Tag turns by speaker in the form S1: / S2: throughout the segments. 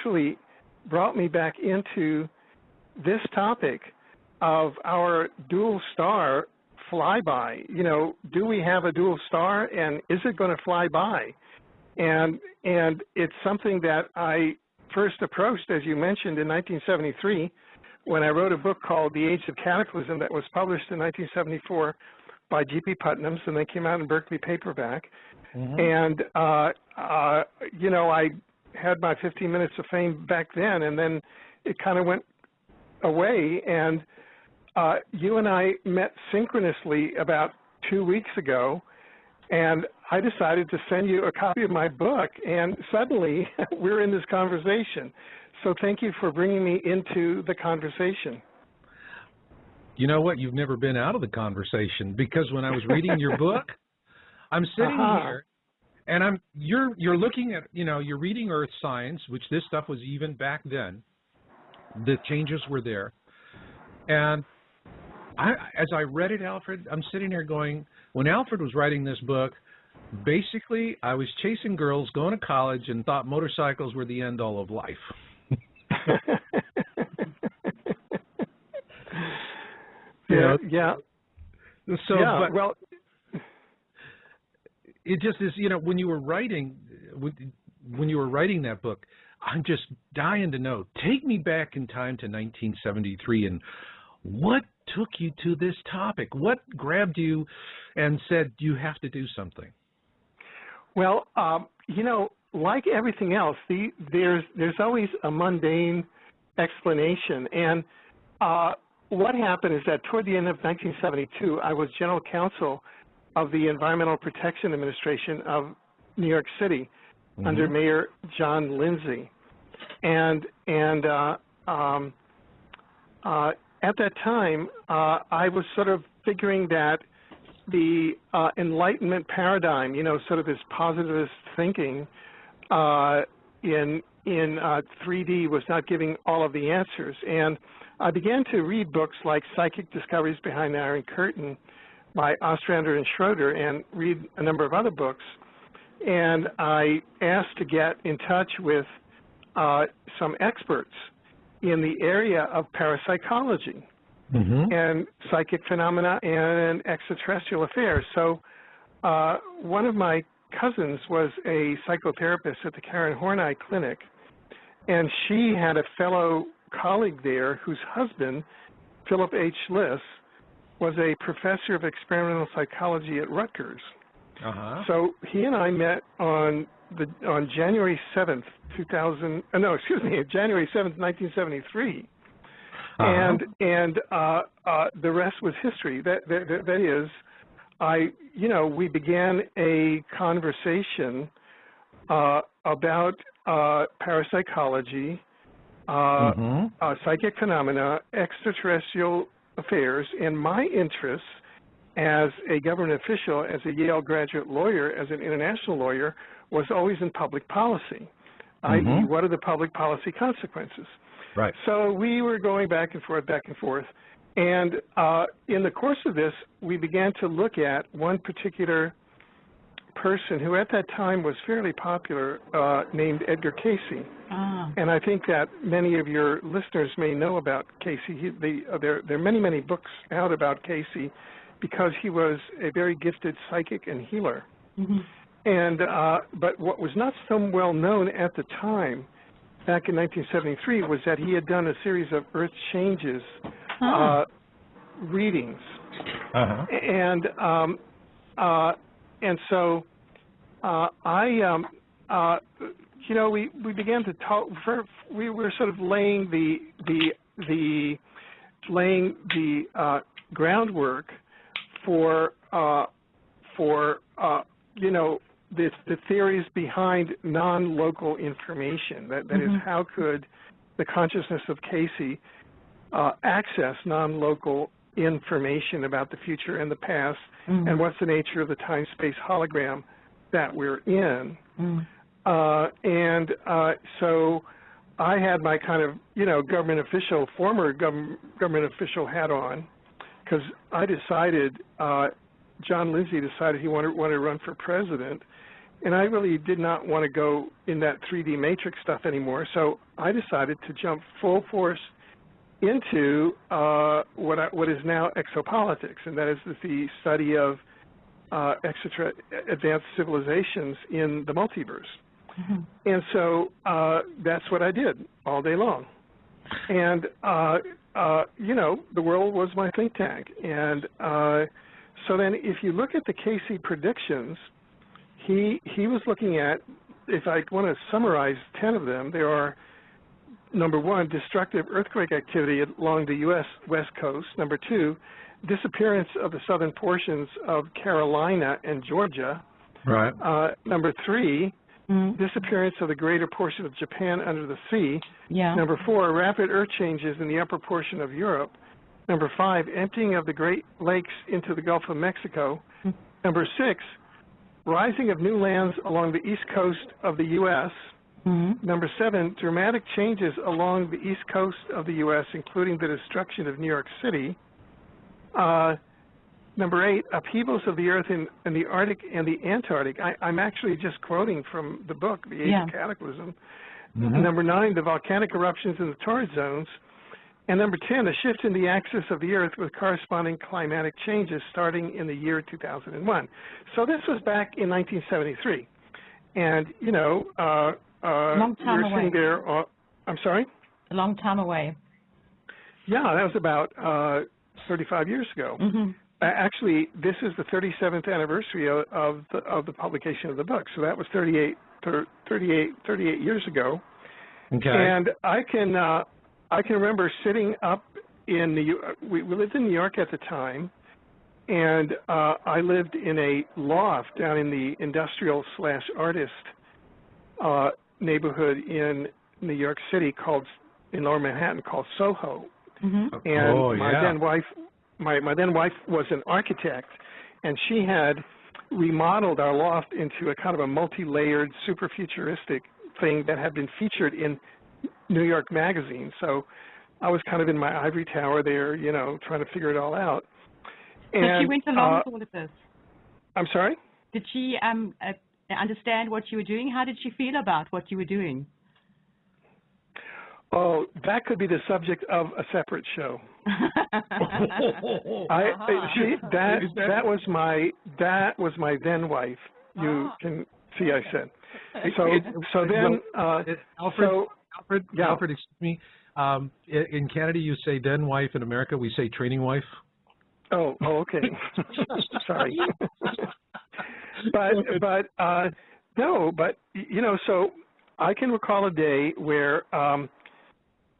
S1: actually brought me back into this topic of our dual star flyby. You know, do we have a dual star, and is it going to fly by? And it's something that I first approached, as you mentioned, in 1973, when I wrote a book called The Age of Cataclysm that was published in 1974 by G.P. Putnam's, and they came out in Berkeley paperback. And, you know, I had my 15 minutes of fame back then, and then it kind of went away. And you and I met synchronously about 2 weeks ago, and I decided to send you a copy of my book, and suddenly we're in this conversation. So thank you for bringing me into the conversation.
S2: You know what? You've never been out of the conversation, because when I was reading your book, I'm sitting here, and you're looking at, you know, you're reading Earth science, which this stuff was even back then. The changes were there. And as I read it, Alfred, I'm sitting here going, when Alfred was writing this book, basically I was chasing girls, going to college, and thought motorcycles were the end all of life.
S1: Yeah.
S2: So,
S1: yeah,
S2: but, well, it just is, you know, when you were writing that book, I'm just dying to know. Take me back in time to 1973, and what took you to this topic? What grabbed you and said you have to do something?
S1: Well, you know, like everything else, there's always a mundane explanation. And what happened is that toward the end of 1972, I was general counsel of the Environmental Protection Administration of New York City under Mayor John Lindsay. And at that time, I was sort of figuring that the Enlightenment paradigm, you know, sort of this positivist thinking in 3D was not giving all of the answers. And I began to read books like Psychic Discoveries Behind the Iron Curtain by Ostrander and Schroeder, and read a number of other books. And I asked to get in touch with some experts in the area of parapsychology and psychic phenomena and extraterrestrial affairs. So one of my cousins was a psychotherapist at the Karen Horney Clinic, and she had a fellow colleague there whose husband, Philip H. Liss, was a professor of experimental psychology at Rutgers. So he and I met on January 7th, January 7th, 1973. And the rest was history. That is, we began a conversation about parapsychology, psychic phenomena, extraterrestrial affairs, and my interests as a government official, as a Yale graduate lawyer, as an international lawyer, was always in public policy, i.e., what are the public policy consequences?
S2: Right.
S1: So we were going back and forth, and in the course of this, we began to look at one particular person who at that time was fairly popular, named Edgar Cayce. And I think that many of your listeners may know about Cayce. There are many books out about Cayce because he was a very gifted psychic and healer. And but what was not so well known at the time, back in 1973, was that he had done a series of Earth changes readings. And so we began to talk. We were sort of laying the groundwork for the theories behind non-local information. That is, how could the consciousness of Cayce access non-local information about the future and the past, and what's the nature of the time-space hologram that we're in. So I had my kind of, former government official hat on, because I decided, John Lindsay decided he wanted to run for president, and I really did not want to go in that 3D matrix stuff anymore. So I decided to jump full force into what is now exopolitics, and that is the study of advanced civilizations in the multiverse.
S3: Mm-hmm.
S1: And so that's what I did all day long. And, you know, the world was my think tank. And so then if you look at the Casey predictions, he was looking at, if I want to summarize 10 of them, there are, number one, destructive earthquake activity along the U.S. West Coast. Number two, disappearance of the southern portions of Carolina and Georgia.
S2: Right.
S1: Number three, disappearance of the greater portion of Japan under the sea.
S3: Yeah.
S1: Number four, rapid earth changes in the upper portion of Europe. Number five, emptying of the Great Lakes into the Gulf of Mexico. Number six, rising of new lands along the east coast of the U.S. Number seven, dramatic changes along the east coast of the U.S., including the destruction of New York City. Number eight, upheavals of the Earth in the Arctic and the Antarctic. I'm actually just quoting from the book, The Age of Cataclysm. Number nine, the volcanic eruptions in the torrid zones. And number 10, a shift in the axis of the Earth with corresponding climatic changes starting in the year 2001. So this was back in 1973. And, you know,
S3: long time
S1: we were
S3: away.
S1: sitting there. I'm sorry?
S3: A long time away.
S1: Yeah, that was about 35 years ago. Actually, this is the 37th anniversary of the publication of the book. So that was 38 years ago.
S2: Okay.
S1: And I can remember sitting up in we lived in New York at the time, and I lived in a loft down in the industrial/artist neighborhood in New York City in Lower Manhattan called Soho. And my then wife was an architect, and she had remodeled our loft into a kind of a multi-layered, super futuristic thing that had been featured in New York Magazine. So I was kind of in my ivory tower there, you know, trying to figure it all out. And,
S3: Did she went along with all of this?
S1: I'm sorry?
S3: Did she understand what you were doing? How did she feel about what you were doing?
S1: Oh, that could be the subject of a separate show. That was my then wife. You can see, I said. So then,
S2: Alfred, excuse me. In Canada, you say then wife. In America, we say training wife.
S1: Oh, okay. Sorry. But you know, so I can recall a day where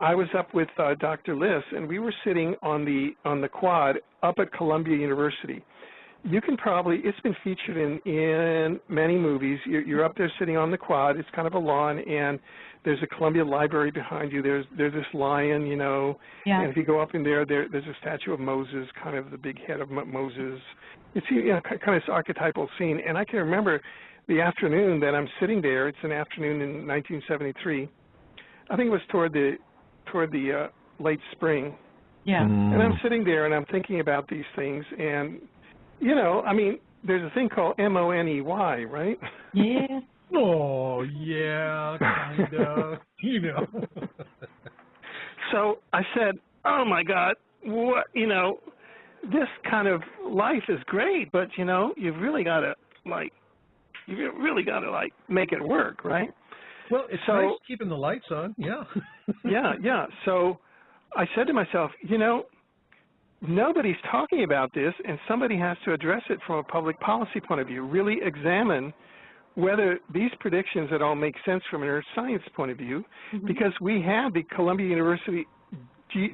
S1: I was up with Dr. Liss, and we were sitting on the quad up at Columbia University. You can it's been featured in many movies. You're up there sitting on the quad. It's kind of a lawn, and there's a Columbia Library behind you. There's this lion, you know, and if you go up in there's a statue of Moses, kind of the big head of Moses. It's, you know, kind of this archetypal scene. And I can remember the afternoon that I'm sitting there. It's an afternoon in 1973. I think it was toward the late spring.
S3: Yeah.
S1: And I'm sitting there and I'm thinking about these things, and you know, I mean, there's a thing called MONEY, right?
S3: Yeah.
S2: Oh, yeah, kind of, you know.
S1: So I said, oh, my God, what, you know, this kind of life is great, but, you know, you've really got to, like, make it work, right?
S2: Well, it's nice keeping the lights on, yeah.
S1: Yeah. So I said to myself, you know, nobody's talking about this, and somebody has to address it from a public policy point of view, really examine whether these predictions at all make sense from an earth science point of view, because we have the Columbia University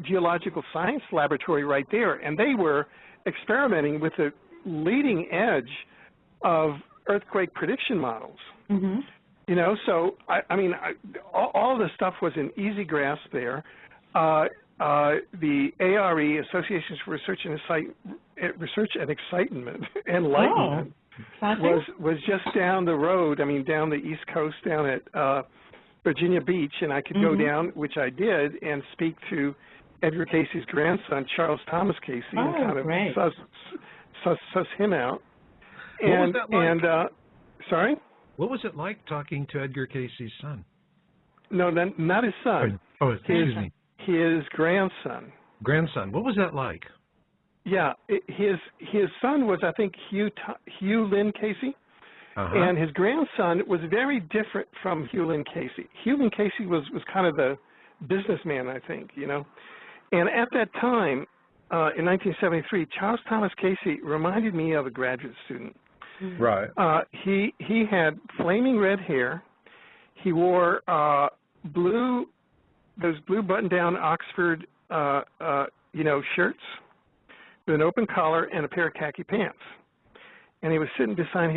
S1: Geological Science Laboratory right there, and they were experimenting with the leading edge of earthquake prediction models. You know, so, I mean, all the stuff was in easy grasp there. The ARE, Associations for Research and Excitement, Enlightenment, was just down the road, I mean, down the East Coast, down at Virginia Beach, and I could go down, which I did, and speak to Edgar Casey's grandson, Charles Thomas Casey, and kind of suss him out.
S2: What was that like?
S1: Sorry?
S2: What was it like talking to Edgar Casey's son?
S1: No, not his son.
S2: Oh, excuse me.
S1: His grandson.
S2: Grandson. What was that like?
S1: Yeah, his son was, I think, Hugh Lynn Casey, and his grandson was very different from Hugh Lynn Casey. Hugh Lynn Casey was kind of the businessman, I think, you know. And at that time, in 1973, Charles Thomas Casey reminded me of a graduate student.
S2: Right.
S1: He had flaming red hair. He wore those blue button-down Oxford, shirts with an open collar and a pair of khaki pants. And he was sitting behind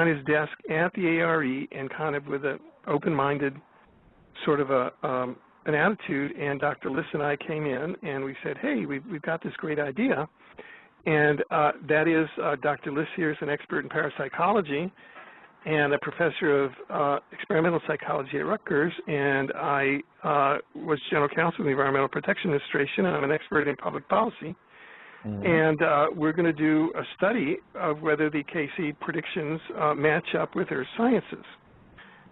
S1: his desk at the ARE and kind of with an open-minded sort of an attitude. And Dr. Liss and I came in and we said, hey, we've got this great idea. And that is Dr. Liss here is an expert in parapsychology and a professor of experimental psychology at Rutgers. And I was general counsel of the Environmental Protection Administration, and I'm an expert in public policy. And we're going to do a study of whether the Casey predictions match up with Earth sciences.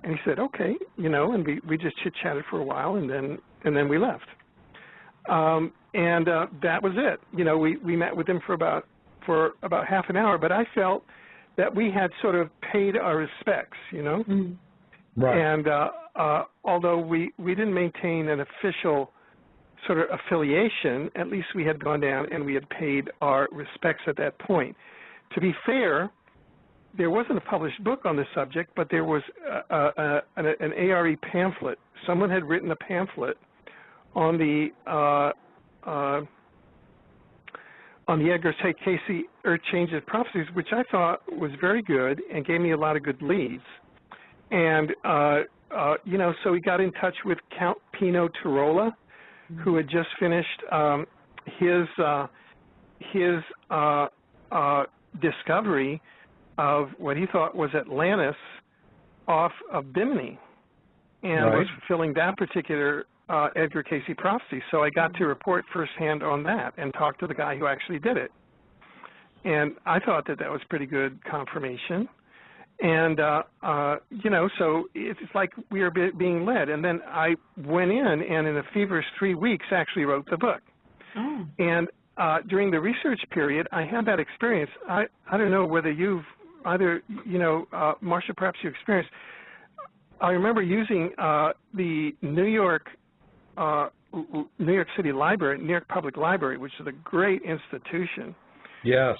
S1: And he said, okay, you know, and we just chit-chatted for a while, and then we left. That was it. You know, we met with him for about half an hour, but I felt that we had sort of paid our respects, you know. Right. And although we didn't maintain an official sort of affiliation, at least we had gone down and we had paid our respects at that point. To be fair, there wasn't a published book on the subject, but there was an ARE pamphlet. Someone had written a pamphlet on the Edgar Casey Earth Changes Prophecies, which I thought was very good and gave me a lot of good leads. And, so we got in touch with Count Pino Turola, who had just finished his discovery of what he thought was Atlantis off of Bimini, and was fulfilling that particular Edgar Casey prophecy. So I got to report firsthand on that and talk to the guy who actually did it. And I thought that was pretty good confirmation. And, so it's like we were being led. And then I went in and in a feverish 3 weeks actually wrote the book. Oh. And during the research period, I had that experience. I don't know whether you've either, Marcia, perhaps you experienced. I remember using the New York City Library, New York Public Library, which is a great institution.
S2: Yes.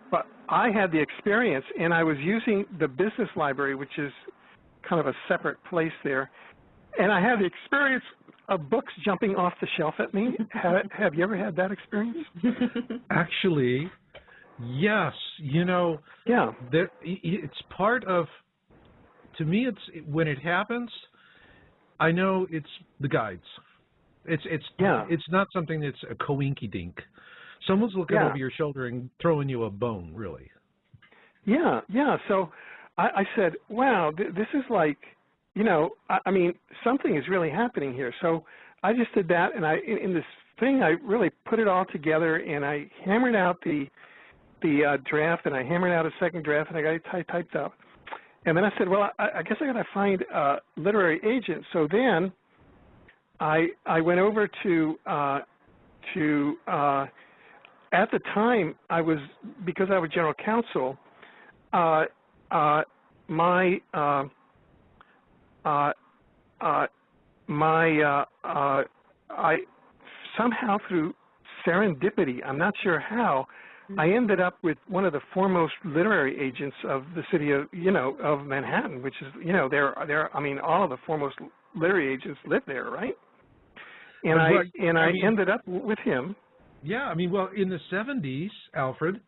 S1: But I had the experience, and I was using the business library, which is kind of a separate place there, and I had the experience of books jumping off the shelf at me. Have you ever had that experience?
S2: Actually, yes.
S1: Yeah.
S2: It's part of, to me, when it happens, I know it's the guides. It's not something that's a coinky-dink. Someone's looking over your shoulder and throwing you a bone, really. Yeah.
S1: So I said, wow, this is like, I mean, something is really happening here. So I just did that, and in this thing, I really put it all together, and I hammered out the draft, and I hammered out a second draft, and I got it typed up. And then I said, well, I guess I got to find a literary agent. So then I went over to at the time, because I was general counsel, I somehow through serendipity, I'm not sure how, I ended up with one of the foremost literary agents of the city of Manhattan, which is, all of the foremost literary agents live there, right? And I ended up with him.
S2: Yeah, in the 70s, Alfred,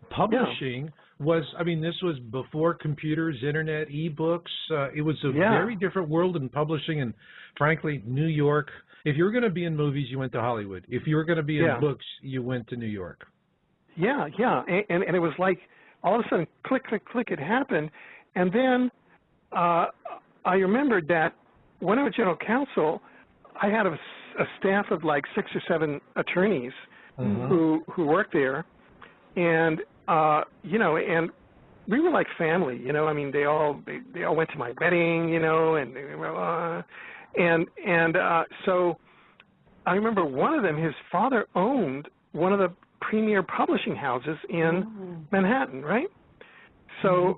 S2: publishing was, this was before computers, internet, e-books. It was a very different world in publishing, and frankly, New York. If you were going to be in movies, you went to Hollywood. If you were going to be in books, you went to New York.
S1: Yeah, and it was like all of a sudden, click, click, click, it happened. And then I remembered that when I was general counsel, I had a staff of like 6 or 7 attorneys who worked there, and and we were like family, you know. I mean, they all went to my wedding, you know, and so I remember one of them. His father owned one of the premier publishing houses in Manhattan, right? So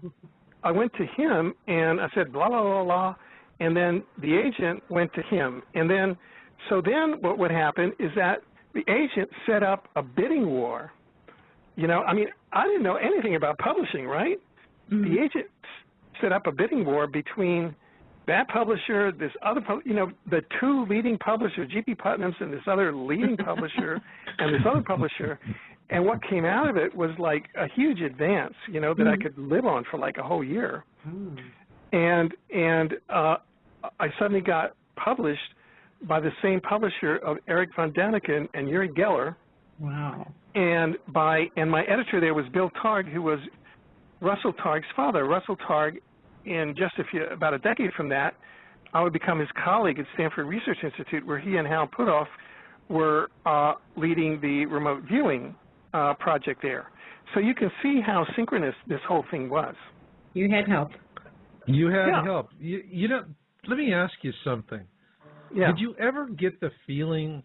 S1: I went to him and I said blah blah blah blah, and then the agent went to him, and then what would happen is that the agent set up a bidding war. You know, I mean, I didn't know anything about publishing, right? The agent set up a bidding war between that publisher, this other, you know, the two leading publishers, G.P. Putnam's and this other leading publisher, and this other publisher. And what came out of it was like a huge advance, you know, that I could live on for like a whole year. And I suddenly got published by the same publisher of Eric von Däniken and Uri Geller.
S4: Wow.
S1: And my editor there was Bill Targ, who was Russell Targ's father. Russell Targ, in just about a decade from that, I would become his colleague at Stanford Research Institute, where he and Hal Puthoff were leading the remote viewing project there. So you can see how synchronous this whole thing was.
S4: You had help.
S2: You had help. You know, let me ask you something.
S1: Yeah.
S2: Did you ever get the feeling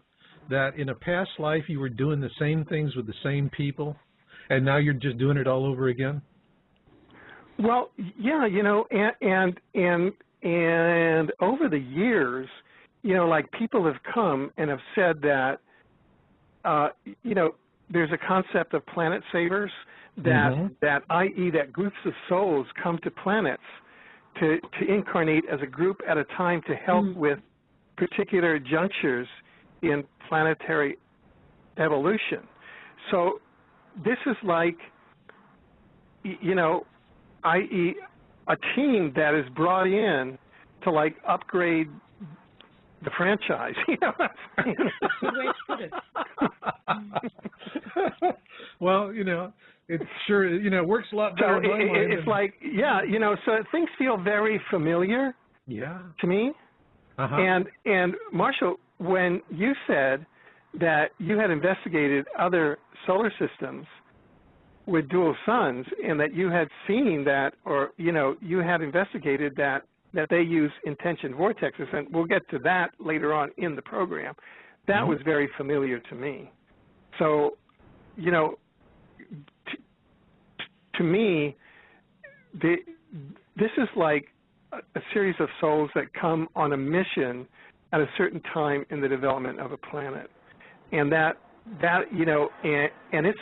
S2: that in a past life you were doing the same things with the same people, and now you're just doing it all over again?
S1: Well, yeah, you know, and over the years, you know, like people have come and have said that, you know, there's a concept of planet savers, that i.e. that groups of souls come to planets to incarnate as a group at a time to help with particular junctures in planetary evolution. So this is like, you know, i.e. a team that is brought in to like upgrade the franchise. You know what I'm saying?
S4: Good way to put it.
S2: Well, you know, it sure, you know, works a lot better.
S1: So it's like, yeah, you know, so things feel very familiar to me. And Marshall, when you said that you had investigated other solar systems with dual suns and that you had seen that, or, you know, you had investigated that they use intention vortexes, and we'll get to that later on in the program, that was very familiar to me. So, you know, to me, this is like a series of souls that come on a mission at a certain time in the development of a planet, and that you know, and it's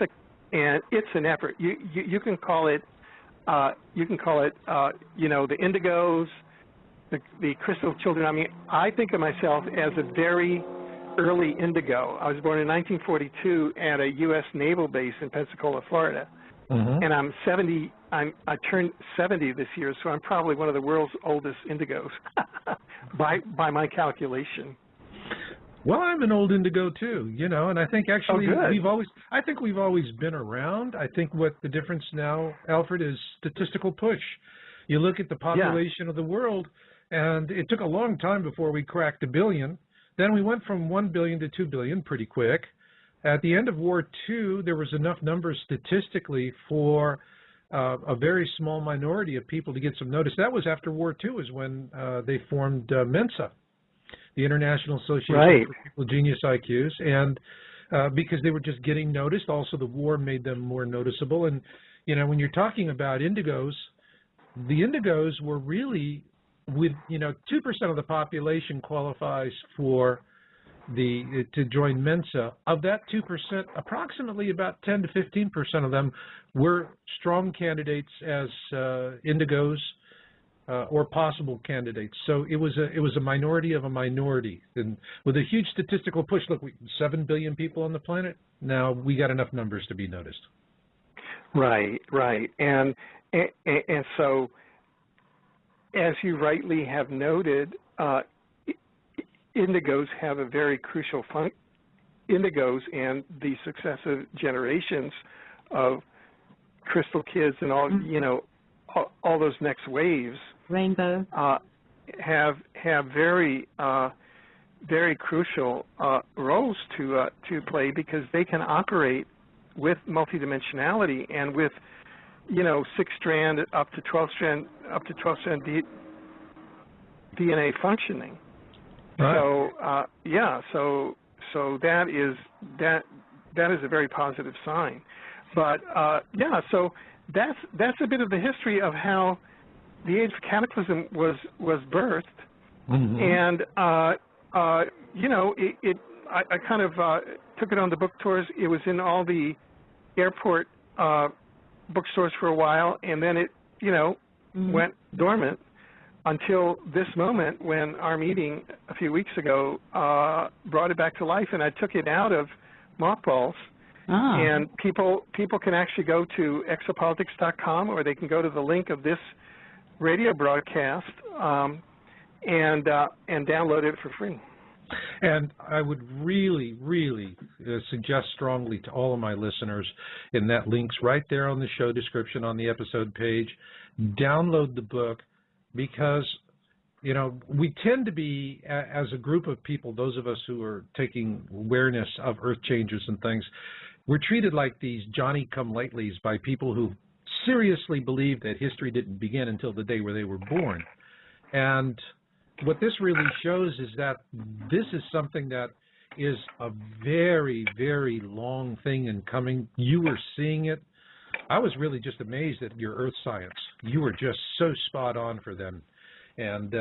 S1: an effort. You can call it you know, the indigos, the crystal children. I mean, I think of myself as a very early indigo. I was born in 1942 at a U.S. naval base in Pensacola, Florida. And I'm 70. I turned 70 this year, so I'm probably one of the world's oldest indigos by my calculation.
S2: Well, I'm an old indigo too, you know, and I think actually we've always been around. I think what the difference now, Alfred, is statistical push. You look at the population of the world, and it took a long time before we cracked 1 billion. Then we went from 1 billion to 2 billion pretty quick. At the end of War II, there was enough numbers statistically for a very small minority of people to get some notice. That was after War II is when they formed Mensa, the International Association for People with Genius IQs, and because they were just getting noticed. Also, the war made them more noticeable. And, you know, when you're talking about indigos, the indigos were really, with, you know, 2% of the population qualifies for to join Mensa. Of that 2%, approximately about 10 to 15% of them were strong candidates as indigos or possible candidates. So it was a minority of a minority, and with a huge statistical push. Look, 7 billion people on the planet. Now we got enough numbers to be noticed. Right,
S1: and so, as you rightly have noted, indigos have a very crucial function. Indigos and the successive generations of crystal kids and all, you know, all those next waves,
S3: rainbow,
S1: have very very crucial roles to play, because they can operate with multidimensionality and with 6-strand up to 12-strand DNA functioning.
S2: Right.
S1: So so that is a very positive sign. But so that's a bit of the history of how the age of cataclysm was birthed, and I kind of took it on the book tours. It was in all the airport bookstores for a while, and then it went dormant until this moment when our meeting a few weeks ago brought it back to life, and I took it out of mothballs. And people can actually go to exopolitics.com, or they can go to the link of this radio broadcast and download it for free.
S2: And I would really, really suggest strongly to all of my listeners, and that link's right there on the show description on the episode page, download the book, because we tend to be, as a group of people, those of us who are taking awareness of earth changes and things, we're treated like these Johnny-come-latelys by people who seriously believe that history didn't begin until the day where they were born. And what this really shows is that this is something that is a very, very long thing in coming. You were seeing it. I was really just amazed at your earth science. You were just so spot on for them. And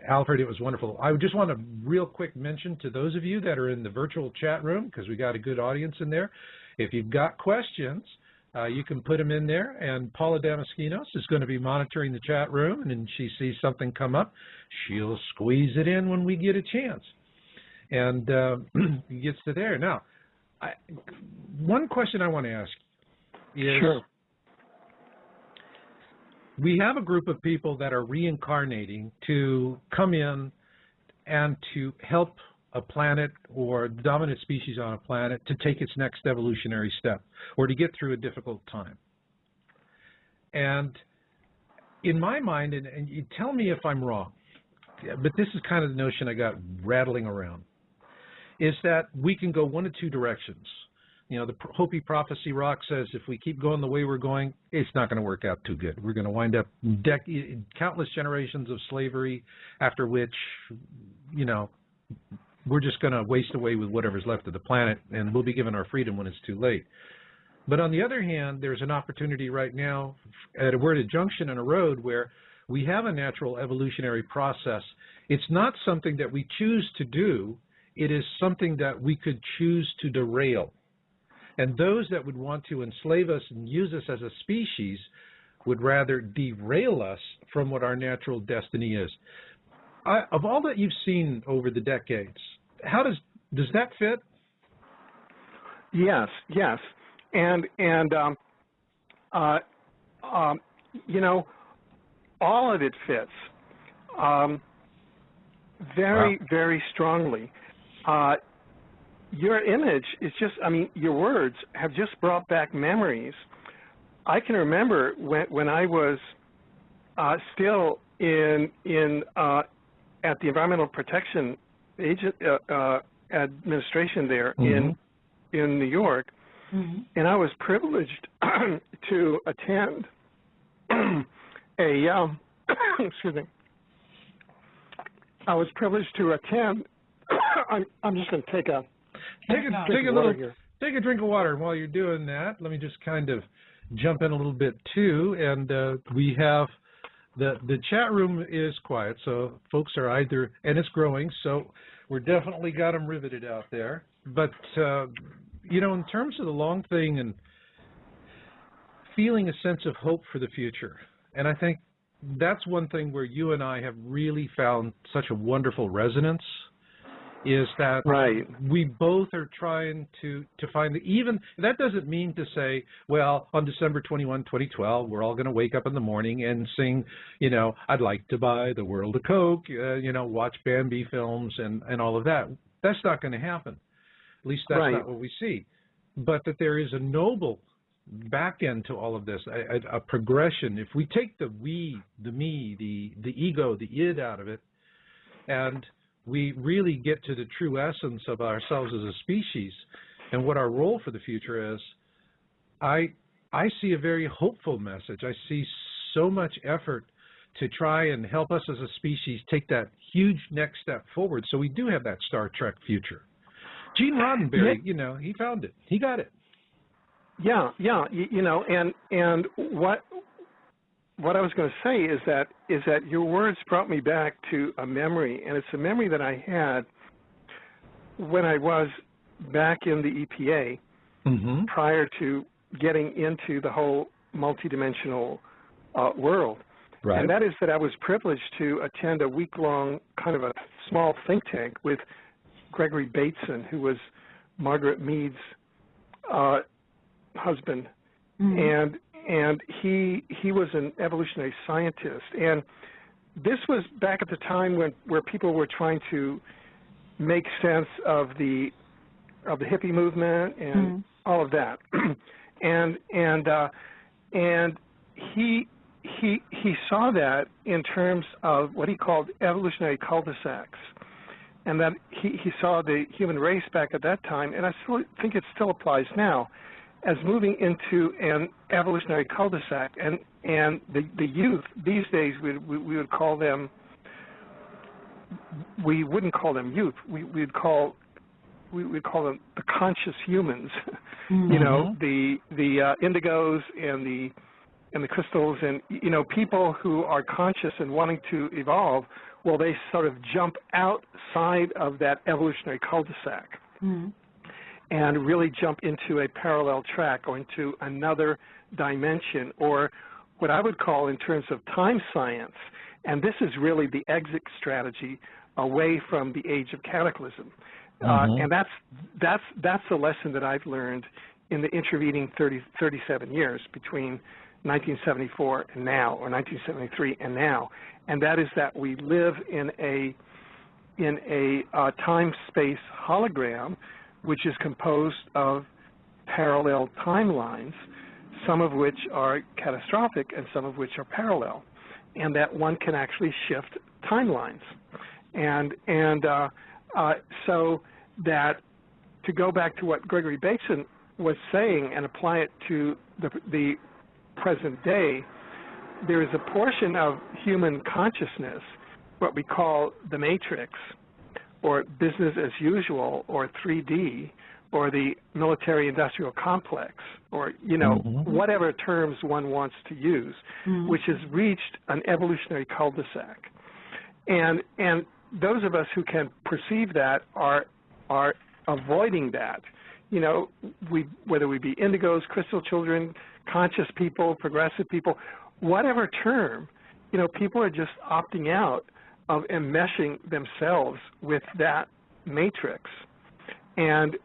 S2: Alfred, it was wonderful. I just want to real quick mention to those of you that are in the virtual chat room, because we got a good audience in there, if you've got questions, you can put them in there, and Paula Damaskinos is going to be monitoring the chat room, and then she sees something come up, she'll squeeze it in when we get a chance. And it gets to there. Now, one question I want to ask is,
S1: sure.
S2: We have a group of people that are reincarnating to come in and to help a planet or the dominant species on a planet to take its next evolutionary step or to get through a difficult time. And in my mind, and you tell me if I'm wrong, but this is kind of the notion I got rattling around, is that we can go one of two directions. The Hopi prophecy rock says if we keep going the way we're going, it's not going to work out too good. We're going to wind up countless generations of slavery, after which, we're just going to waste away with whatever's left of the planet, and we'll be given our freedom when it's too late. But on the other hand, there's an opportunity right now we're at a junction in a road where we have a natural evolutionary process. It's not something that we choose to do. It is something that we could choose to derail. And those that would want to enslave us and use us as a species would rather derail us from what our natural destiny is. Of all that you've seen over the decades, how does that fit?
S1: Yes. And all of it fits very, very strongly. Your image is just, your words have just brought back memories. I can remember when I was still at the Environmental Protection Administration there in New York, and I was privileged to attend excuse me. I was privileged to attend. I'm just going to take a drink of water.
S2: And while you're doing that, let me just kind of jump in a little bit too. And we have the chat room is quiet, so folks are and it's growing, so we're definitely got them riveted out there. But in terms of the long thing and feeling a sense of hope for the future, and I think that's one thing where you and I have really found such a wonderful resonance, is that we both are trying to find even that doesn't mean to say, well, on December 21, 2012, we're all going to wake up in the morning and sing, I'd like to buy the world a Coke, watch Bambi films and all of that. That's not going to happen. At least that's not what we see. But that there is a noble back end to all of this, a progression. If we take the we, the me, the ego, the id out of it, and we really get to the true essence of ourselves as a species and what our role for the future is, I I see a very hopeful message. I see so much effort to try and help us as a species take that huge next step forward, so we do have that Star Trek future. Gene Roddenberry, you know, he found it. He got it.
S1: Yeah, you know, and what I was going to say is that your words brought me back to a memory, and it's a memory that I had when I was back in the EPA prior to getting into the whole multidimensional world.
S2: Right.
S1: And that is that I was privileged to attend a week-long kind of a small think tank with Gregory Bateson, who was Margaret Mead's husband, and he was an evolutionary scientist. And this was back at the time where people were trying to make sense of the hippie movement and all of that. and he saw that in terms of what he called evolutionary cul-de-sacs, and that he saw the human race back at that time, and I still think it still applies now, as moving into an evolutionary cul-de-sac. And the youth these days, we would call them, we wouldn't call them youth, we'd call them the conscious humans. You know, the indigos and the crystals, and you know, people who are conscious and wanting to evolve. Well, they sort of jump outside of that evolutionary cul-de-sac and really jump into a parallel track or into another dimension, or what I would call in terms of time science. And this is really the exit strategy away from the age of cataclysm. And that's the lesson that I've learned in the intervening 37 years between 1974 and now, or 1973 and now, and that is that we live in a time-space hologram, which is composed of parallel timelines, some of which are catastrophic and some of which are parallel, and that one can actually shift timelines. And so that, to go back to what Gregory Bateson was saying and apply it to the present day, there is a portion of human consciousness, what we call the matrix, or business as usual, or 3D, or the military-industrial complex, or, you know, whatever terms one wants to use, which has reached an evolutionary cul-de-sac. And those of us who can perceive that are avoiding that. You know, whether we be indigos, crystal children, conscious people, progressive people, whatever term, you know, people are just opting out of enmeshing themselves with that matrix and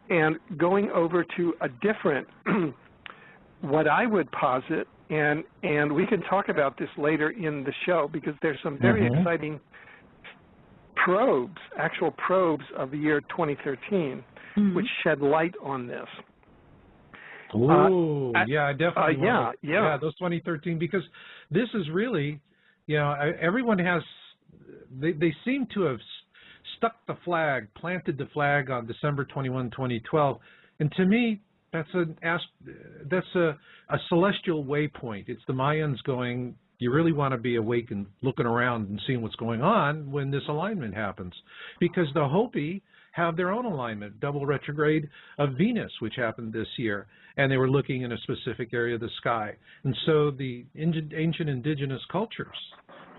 S1: going over to a different, what I would posit, and we can talk about this later in the show, because there's some very exciting probes, actual probes of the year 2013, which shed light on this.
S2: Oh, yeah, I definitely want to,
S1: yeah,
S2: those 2013, because this is really, you know, everyone has, they seem to have stuck the flag, planted the flag on December 21, 2012, and to me, that's a celestial waypoint. It's the Mayans going, you really want to be awake and looking around and seeing what's going on when this alignment happens, because the Hopi have their own alignment, double retrograde of Venus, which happened this year, and they were looking in a specific area of the sky. And so the ancient indigenous cultures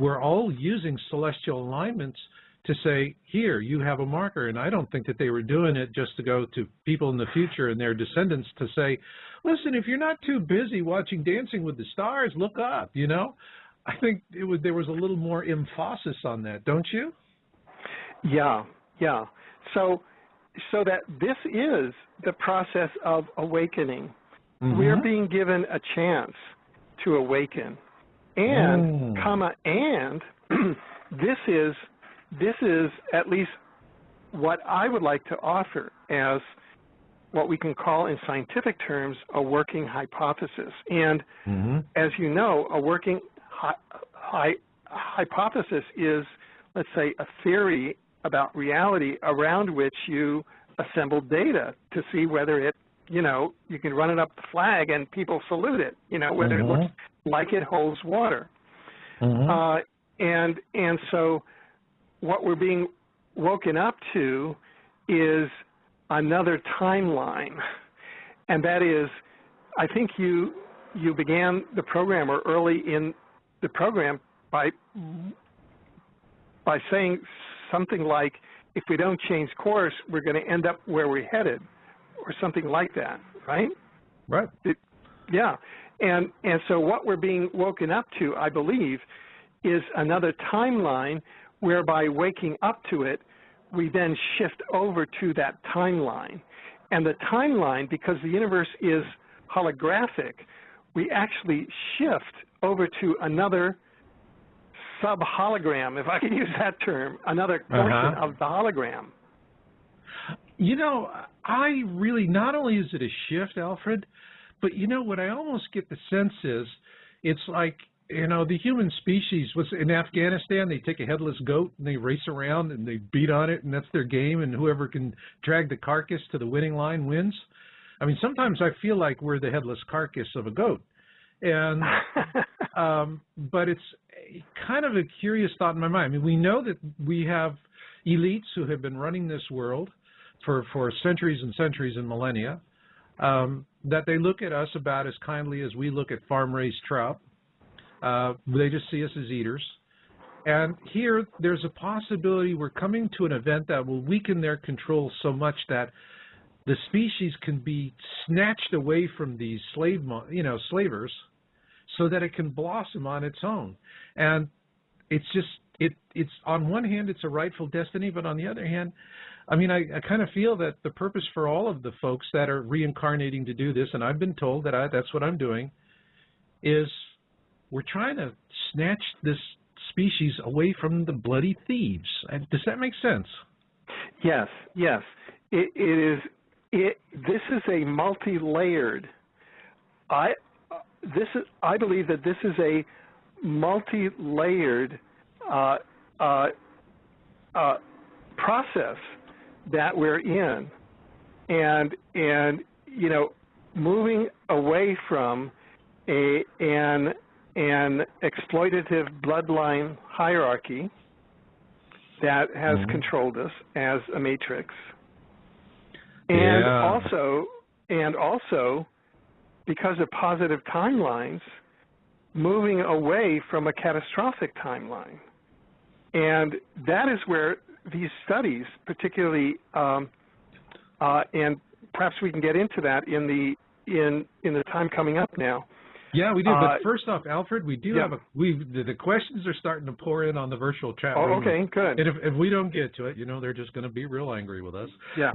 S2: were all using celestial alignments to say, here, you have a marker. And I don't think that they were doing it just to go to people in the future and their descendants to say, listen, if you're not too busy watching Dancing with the Stars, look up, you know? I think there was a little more emphasis on that, don't you?
S1: Yeah. So that this is the process of awakening. We're being given a chance to awaken, and and this is at least what I would like to offer as what we can call in scientific terms a working hypothesis. And as you know, a working hypothesis is, let's say, a theory about reality around which you assemble data to see whether it you know, you can run it up the flag and people salute it, you know, whether it looks like it holds water. And so what we're being woken up to is another timeline, and that is, I think you began the program, or early in the program, by saying something like, if we don't change course, we're going to end up where we're headed, or something like that, right?
S2: Right.
S1: Yeah. And so what we're being woken up to, I believe, is another timeline whereby waking up to it, we then shift over to that timeline. And the timeline, because the universe is holographic, we actually shift over to another sub-hologram, if I can use that term, another portion of the hologram.
S2: You know, I really, not only is it a shift, Alfred, but you know what I almost get the sense is, it's like, you know, the human species was in Afghanistan, they take a headless goat and they race around and they beat on it, and that's their game, and whoever can drag the carcass to the winning line wins. I mean, sometimes I feel like we're the headless carcass of a goat. And but it's kind of a curious thought in my mind. I mean, we know that we have elites who have been running this world for centuries and centuries and millennia, that they look at us about as kindly as we look at farm-raised trout. They just see us as eaters. And here, there's a possibility we're coming to an event that will weaken their control so much that the species can be snatched away from these slavers, so that it can blossom on its own. And it's just, it's on one hand, it's a rightful destiny, but on the other hand, I mean, I kind of feel that the purpose for all of the folks that are reincarnating to do this, and I've been told that that's what I'm doing, is we're trying to snatch this species away from the bloody thieves. Does that make sense?
S1: Yes, yes. It is. This is a multi-layered. I believe that this is a multi-layered process that we're in, and you know, moving away from an exploitative bloodline hierarchy that has controlled us as a matrix, and also because of positive timelines, moving away from a catastrophic timeline. And that is where these studies, particularly, and perhaps we can get into that in the time coming up now.
S2: Yeah, we do. But first off, Alfred, we do have the questions are starting to pour in on the virtual chat room.
S1: Oh, okay, good.
S2: And if we don't get to it, you know, they're just going to be real angry with us.
S1: Yeah.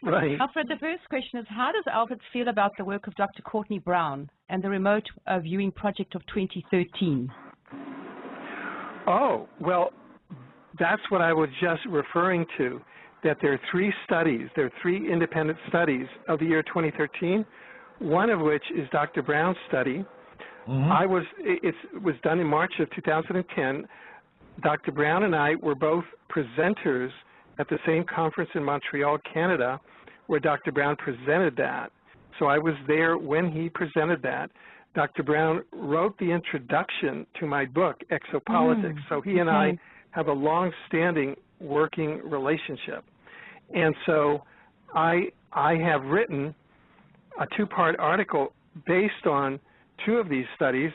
S1: Right.
S3: Alfred, the first question is, how does Alfred feel about the work of Dr. Courtney Brown and the remote viewing project of 2013?
S1: Oh, well, that's what I was just referring to, that there are three studies, there are three independent studies of the year 2013, one of which is Dr. Brown's study. It was done in March of 2010. Dr. Brown and I were both presenters at the same conference in Montreal, Canada, where Dr. Brown presented that. So I was there when he presented that. Dr. Brown wrote the introduction to my book, Exopolitics. So he and I have a long-standing working relationship. And so I have written a two-part article based on two of these studies,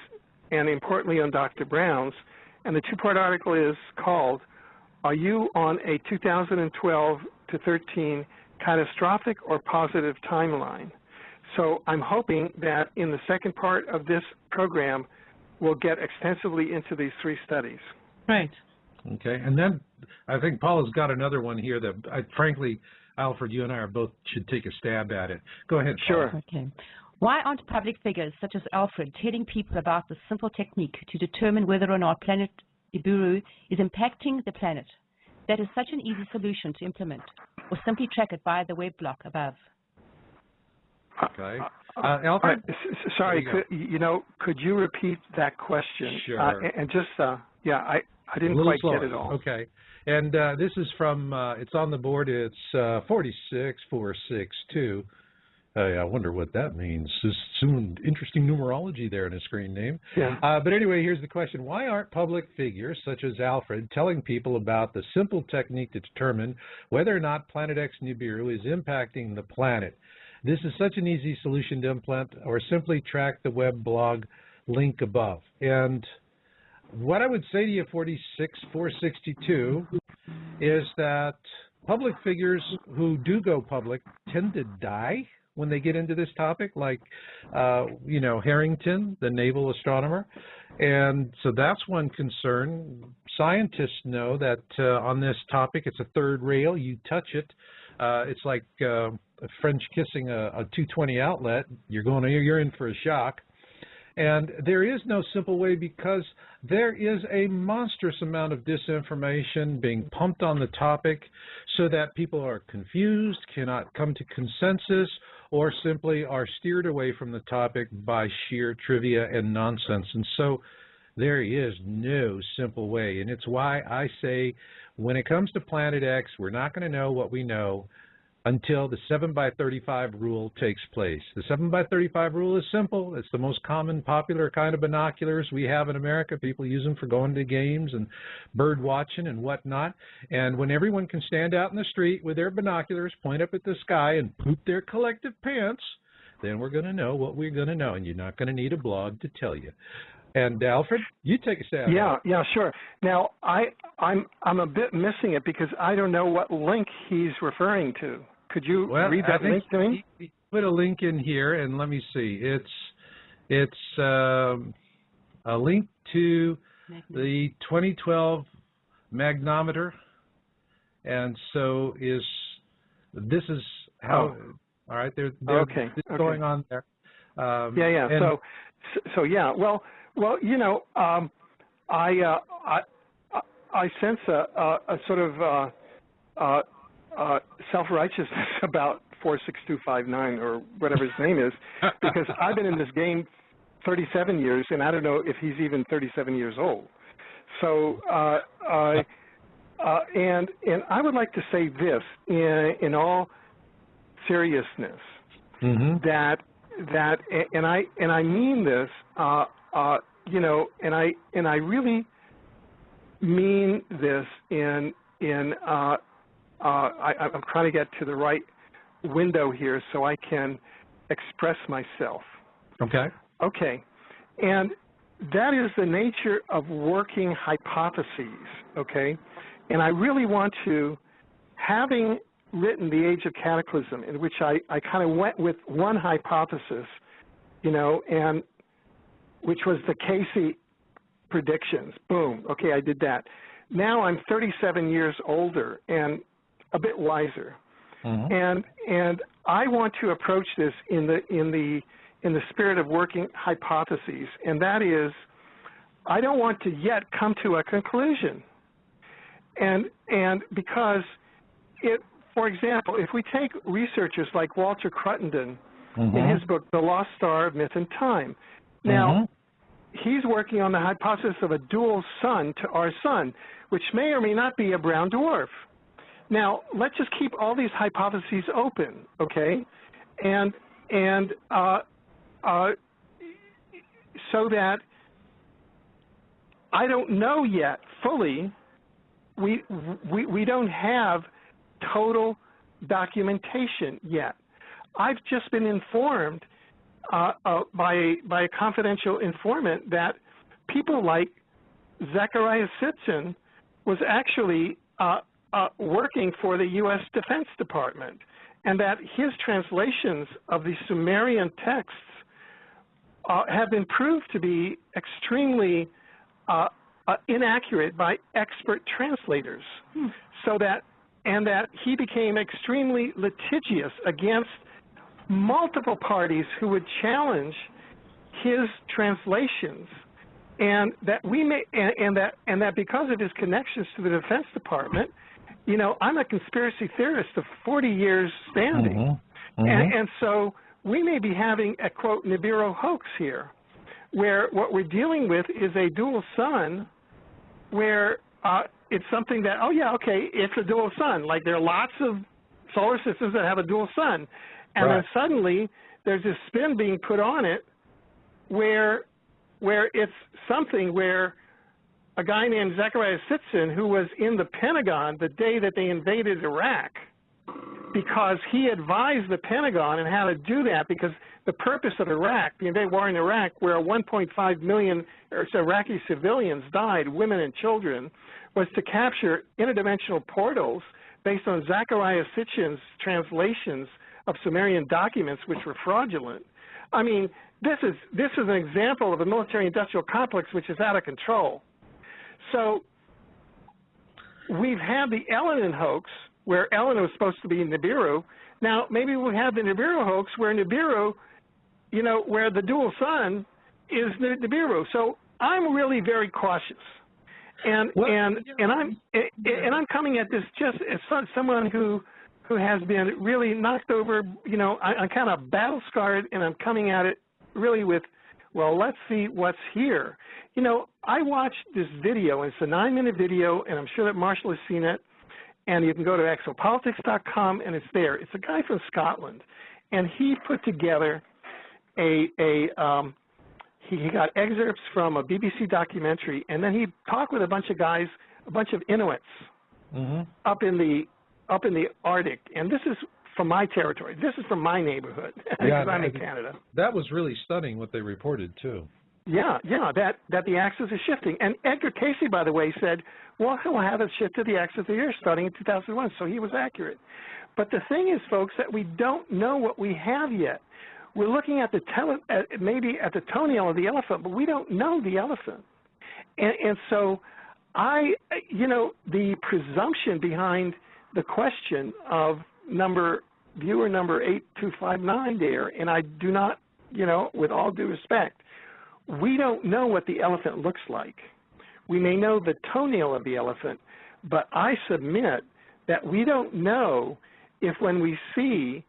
S1: and importantly on Dr. Brown's. And the two-part article is called, Are You on a 2012 to 13 Catastrophic or Positive Timeline? So I'm hoping that in the second part of this program, we'll get extensively into these three studies.
S3: Right.
S2: Okay, and then I think Paula's got another one here that, frankly, Alfred, you and I should take a stab at it. Go ahead, Paula.
S1: Sure.
S3: Okay. Why aren't public figures such as Alfred telling people about the simple technique to determine whether or not Planet Nibiru is impacting the planet? That is such an easy solution to implement, or simply track it via the web block above.
S2: Okay. Alfred?
S1: Sorry, could you repeat that question?
S2: Sure.
S1: And just, I didn't quite get it all.
S2: Okay. And this is from, it's on the board, it's 46462. I wonder what that means. There's some interesting numerology there in a screen name.
S1: Yeah.
S2: But anyway, here's the question. Why aren't public figures, such as Alfred, telling people about the simple technique to determine whether or not Planet X Nibiru is impacting the planet? This is such an easy solution to implement, or simply track the web blog link above. And what I would say to you, 46462, is that public figures who do go public tend to die when they get into this topic, like, you know, Harrington, the naval astronomer. And so that's one concern. Scientists know that on this topic, it's a third rail. You touch it, it's like a French kissing a 220 outlet. You're in for a shock. And there is no simple way, because there is a monstrous amount of disinformation being pumped on the topic so that people are confused, cannot come to consensus, or simply are steered away from the topic by sheer trivia and nonsense. And so there is no simple way. And it's why I say when it comes to Planet X, we're not going to know what we know until the 7x35 rule takes place. The 7x35 rule is simple. It's the most common, popular kind of binoculars we have in America. People use them for going to games and bird watching and whatnot. And when everyone can stand out in the street with their binoculars, point up at the sky, and poop their collective pants, then we're going to know what we're going to know, and you're not going to need a blog to tell you. And Alfred, you take a stab.
S1: Yeah, sure. Now, I'm a bit missing it because I don't know what link he's referring to. Could you read that link to me?
S2: He put a link in here, and let me see. It's a link to the 2012 magnometer, and so this is how. All right, there's going on there.
S1: Yeah. So yeah. Well, you know, I sense a sort of self-righteousness about 46259 or whatever his name is, because I've been in this game 37 years, and I don't know if he's even 37 years old. So, and I would like to say this in all seriousness, that and I mean this, you know, and I really mean this in I'm trying to get to the right window here so I can express myself. Okay. And that is the nature of working hypotheses, okay? And I really want to, having written The Age of Cataclysm, in which I kind of went with one hypothesis, you know, and which was the Casey predictions. Boom. Okay, I did that. Now I'm 37 years older and a bit wiser, and I want to approach this in the spirit of working hypotheses, and that is, I don't want to yet come to a conclusion, and because for example, if we take researchers like Walter Cruttenden in his book The Lost Star of Myth and Time, now he's working on the hypothesis of a dual sun to our sun, which may or may not be a brown dwarf. Now, let's just keep all these hypotheses open, okay? And so that I don't know yet fully, we don't have total documentation yet. I've just been informed by a confidential informant that people like Zechariah Sitchin was actually working for the U.S. Defense Department, and that his translations of the Sumerian texts have been proved to be extremely inaccurate by expert translators, so that he became extremely litigious against multiple parties who would challenge his translations, and that that because of his connections to the Defense Department, you know, I'm a conspiracy theorist of 40 years standing, and so we may be having a, quote, Nibiru hoax here, where what we're dealing with is a dual sun, where it's something that, oh yeah, okay, it's a dual sun. Like there are lots of solar systems that have a dual sun, And then suddenly there's this spin being put on it where it's something where a guy named Zachariah Sitchin, who was in the Pentagon the day that they invaded Iraq, because he advised the Pentagon on how to do that, because the purpose of Iraq, the invaded war in Iraq, where 1.5 million Iraqi civilians died, women and children, was to capture interdimensional portals based on Zachariah Sitchin's translations of Sumerian documents, which were fraudulent. I mean, this is an example of a military-industrial complex which is out of control. So we've had the Elenin hoax, where Elenin was supposed to be Nibiru. Now, maybe we'll have the Nibiru hoax where Nibiru, you know, where the dual sun is Nibiru. So I'm really very cautious. And I'm coming at this just as someone who has been really knocked over. You know, I'm kind of battle scarred, and I'm coming at it really with, well, let's see what's here. You know, I watched this video, and it's a 9-minute video, and I'm sure that Marshall has seen it. And you can go to exopolitics.com, and it's there. It's a guy from Scotland, and he put together he got excerpts from a BBC documentary, and then he talked with a bunch of guys, a bunch of Inuits up in the Arctic. And this is from my territory. This is from my neighborhood, because I'm in Canada.
S2: That was really stunning what they reported, too.
S1: Yeah, that the axis is shifting. And Edgar Casey, by the way, said, well, he'll have it shift to the axis of the Earth starting in 2001, so he was accurate. But the thing is, folks, that we don't know what we have yet. We're looking at maybe at the toenail of the elephant, but we don't know the elephant. And so the presumption behind the question of viewer number 8259 there, and I do not, with all due respect, we don't know what the elephant looks like. We may know the toenail of the elephant, but I submit that we don't know if when we see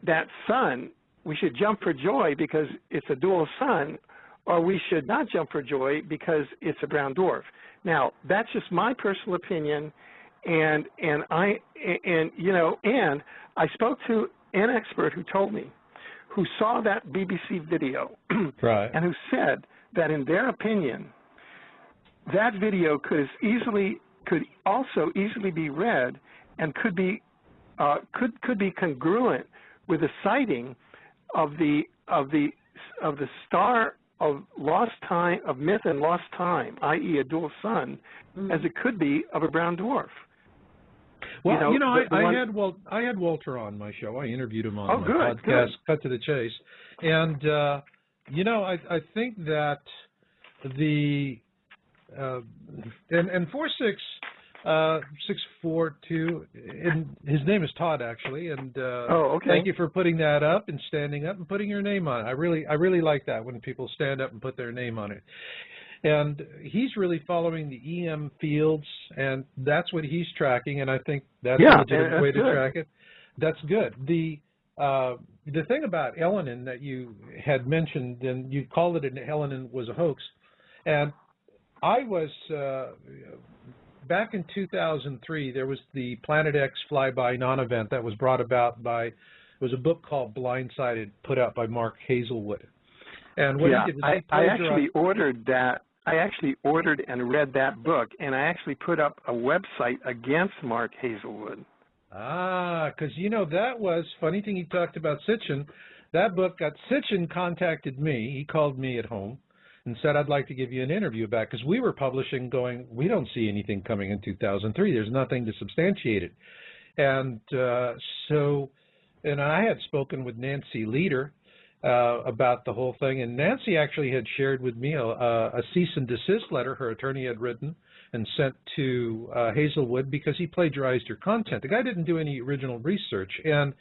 S1: that sun, we should jump for joy because it's a dual sun, or we should not jump for joy because it's a brown dwarf. Now, that's just my personal opinion, and I spoke to an expert who told me, who saw that BBC video,
S2: right,
S1: and who said that in their opinion, that video could also easily be read and could be congruent with the sighting of the star of lost time, of myth and lost time, i.e. a dual sun, as it could be of a brown dwarf.
S2: Well, I had Walter on my show. I interviewed him on my podcast, Cut to the Chase. And, I think that and 46642, and his name is Todd, actually, and thank you for putting that up and standing up and putting your name on it. I really like that when people stand up and put their name on it. And he's really following the EM fields, and that's what he's tracking, and I think that's a legitimate way to track it. That's good. The thing about Elenin that you had mentioned, and you called it Elenin was a hoax, and I was, back in 2003, there was the Planet X flyby non-event that was brought about by, it was a book called Blindsided, put out by Mark Hazelwood. And what he did was I actually
S1: ordered that. I actually ordered and read that book, and I actually put up a website against Mark Hazelwood.
S2: Because, that was, funny thing, he talked about Sitchin. That book got, Sitchin contacted me, he called me at home, and said, I'd like to give you an interview about, because we were publishing going, we don't see anything coming in 2003. There's nothing to substantiate it. And and I had spoken with Nancy Leader about the whole thing, and Nancy actually had shared with me a cease and desist letter her attorney had written and sent to Hazelwood because he plagiarized her content. The guy didn't do any original research, and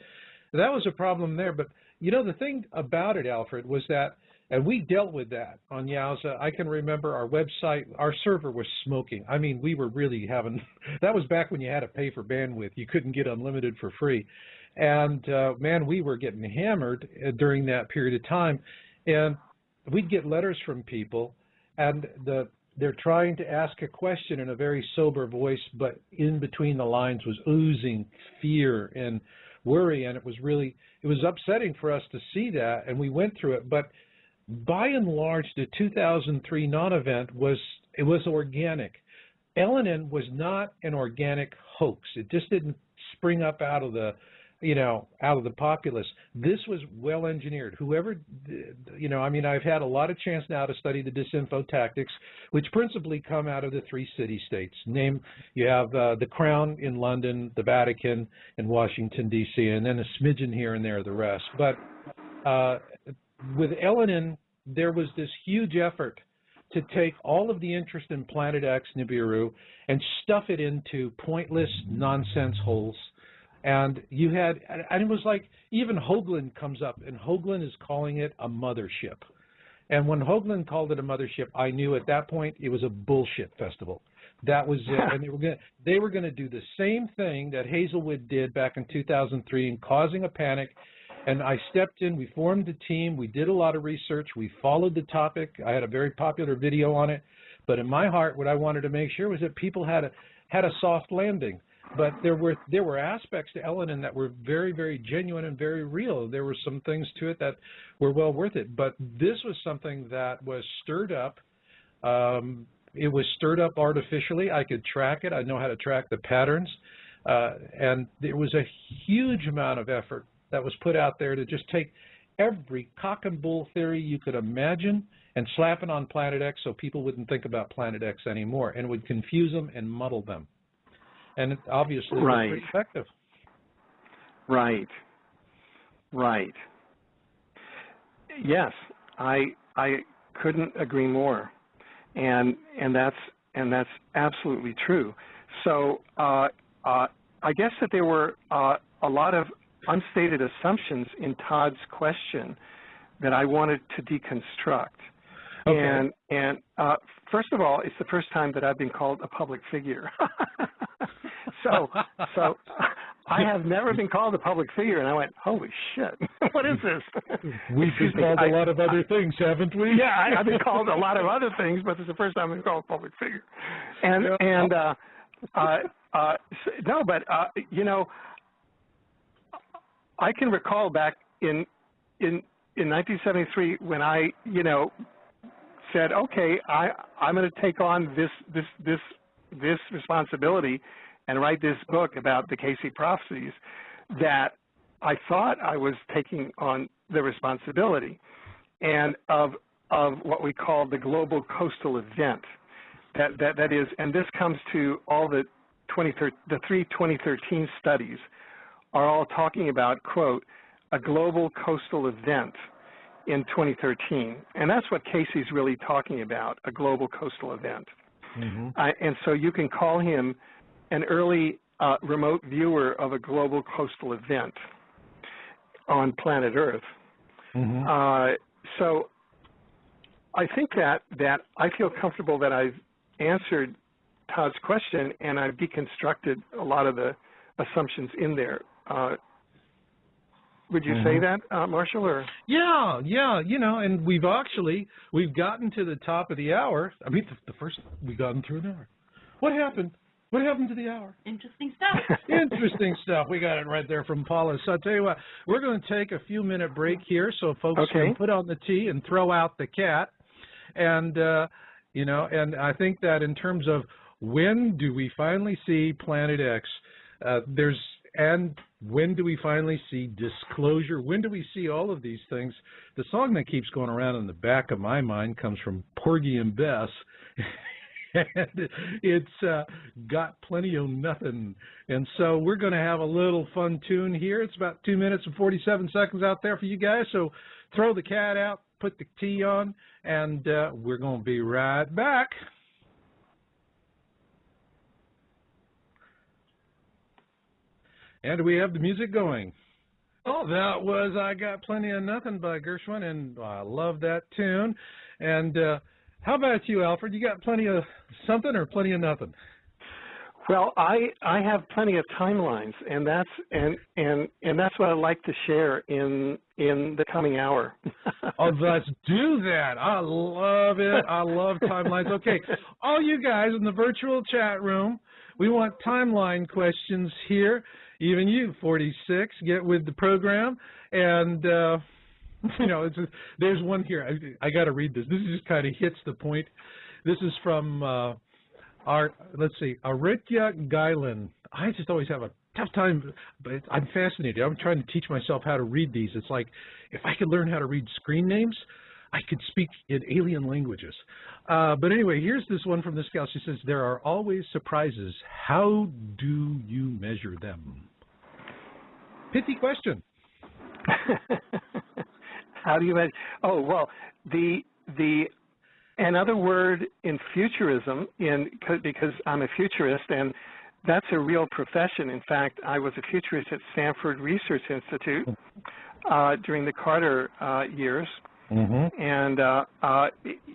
S2: that was a problem there. But, the thing about it, Alfred, was that, and we dealt with that on Yowza. I can remember our website, our server was smoking. I mean, we were really having, that was back when you had to pay for bandwidth. You couldn't get unlimited for free. And, man, we were getting hammered during that period of time. And we'd get letters from people, and they're trying to ask a question in a very sober voice, but in between the lines was oozing fear and worry, and it was upsetting for us to see that, and we went through it. But by and large, the 2003 non-event was organic. Elenin was not an organic hoax. It just didn't spring up out of the populace. This was well engineered. Whoever, I've had a lot of chance now to study the disinfo tactics, which principally come out of the 3 city-states. You have the Crown in London, the Vatican in Washington, D.C., and then a smidgen here and there, the rest. But with Elenin, there was this huge effort to take all of the interest in Planet X, Nibiru, and stuff it into pointless nonsense holes. And it was like even Hoagland comes up, and Hoagland is calling it a mothership. And when Hoagland called it a mothership, I knew at that point it was a bullshit festival. That was it. And they were going to do the same thing that Hazelwood did back in 2003 in causing a panic. And I stepped in, we formed a team, we did a lot of research, we followed the topic. I had a very popular video on it. But in my heart, what I wanted to make sure was that people had a soft landing. But there were aspects to Elenin that were very, very genuine and very real. There were some things to it that were well worth it. But this was something that was stirred up. It was stirred up artificially. I could track it. I know how to track the patterns. And there was a huge amount of effort that was put out there to just take every cock and bull theory you could imagine and slap it on Planet X so people wouldn't think about Planet X anymore, and it would confuse them and muddle them. And it obviously was pretty effective.
S1: Right. Yes, I couldn't agree more, and that's absolutely true. So I guess that there were a lot of unstated assumptions in Todd's question that I wanted to deconstruct. Okay. And first of all, it's the first time that I've been called a public figure. So I have never been called a public figure, and I went, holy shit, what is this?
S2: We've been called a lot of other things, haven't we?
S1: Yeah, I've been called a lot of other things, but it's the first time I've been called a public figure. I can recall back in 1973 when I, said, okay, I'm going to take on this responsibility and write this book about the Casey prophecies, that I thought I was taking on the responsibility and of what we call the global coastal event. That is, and this comes to all the 3 2013 studies are all talking about, quote, a global coastal event in 2013. And that's what Casey's really talking about, a global coastal event. Mm-hmm. And so you can call him an early remote viewer of a global coastal event on planet Earth. Mm-hmm. So I think that I feel comfortable that I've answered Todd's question, and I've deconstructed a lot of the assumptions in there. Would you say that, Marshall? Or?
S2: Yeah, and we've gotten to the top of the hour. I mean, we've gotten through an hour. What happened? What happened to the hour?
S3: Interesting stuff.
S2: Interesting stuff. We got it right there from Paula. So I'll tell you what, we're going to take a few-minute break here so folks can put on the tea and throw out the cat. And, and I think that in terms of when do we finally see Planet X, and when do we finally see disclosure? When do we see all of these things? The song that keeps going around in the back of my mind comes from Porgy and Bess. And it's got plenty of nothing. And so we're going to have a little fun tune here. It's about 2 minutes and 47 seconds out there for you guys. So throw the cat out, put the tea on, and we're going to be right back. And we have the music going. Oh, that was I Got Plenty of Nothing by Gershwin, and I love that tune. And how about you, Alfred? You got plenty of something or plenty of nothing?
S1: Well, I have plenty of timelines, and that's what I'd like to share in the coming hour.
S2: Oh, let's do that. I love it. I love timelines. Okay, all you guys in the virtual chat room, we want timeline questions here. even you, 46, get with the program. And, there's one here. I got to read this. This just kind of hits the point. This is from Aritya Gailan. I just always have a tough time, but I'm fascinated. I'm trying to teach myself how to read these. It's like if I could learn how to read screen names, I could speak in alien languages. But anyway, here's this one from this gal. She says, there are always surprises. How do you measure them? Pithy question.
S1: How do you measure? Oh, well, another word in futurism, because I'm a futurist, and that's a real profession. In fact, I was a futurist at Stanford Research Institute during the Carter years. Mm-hmm. And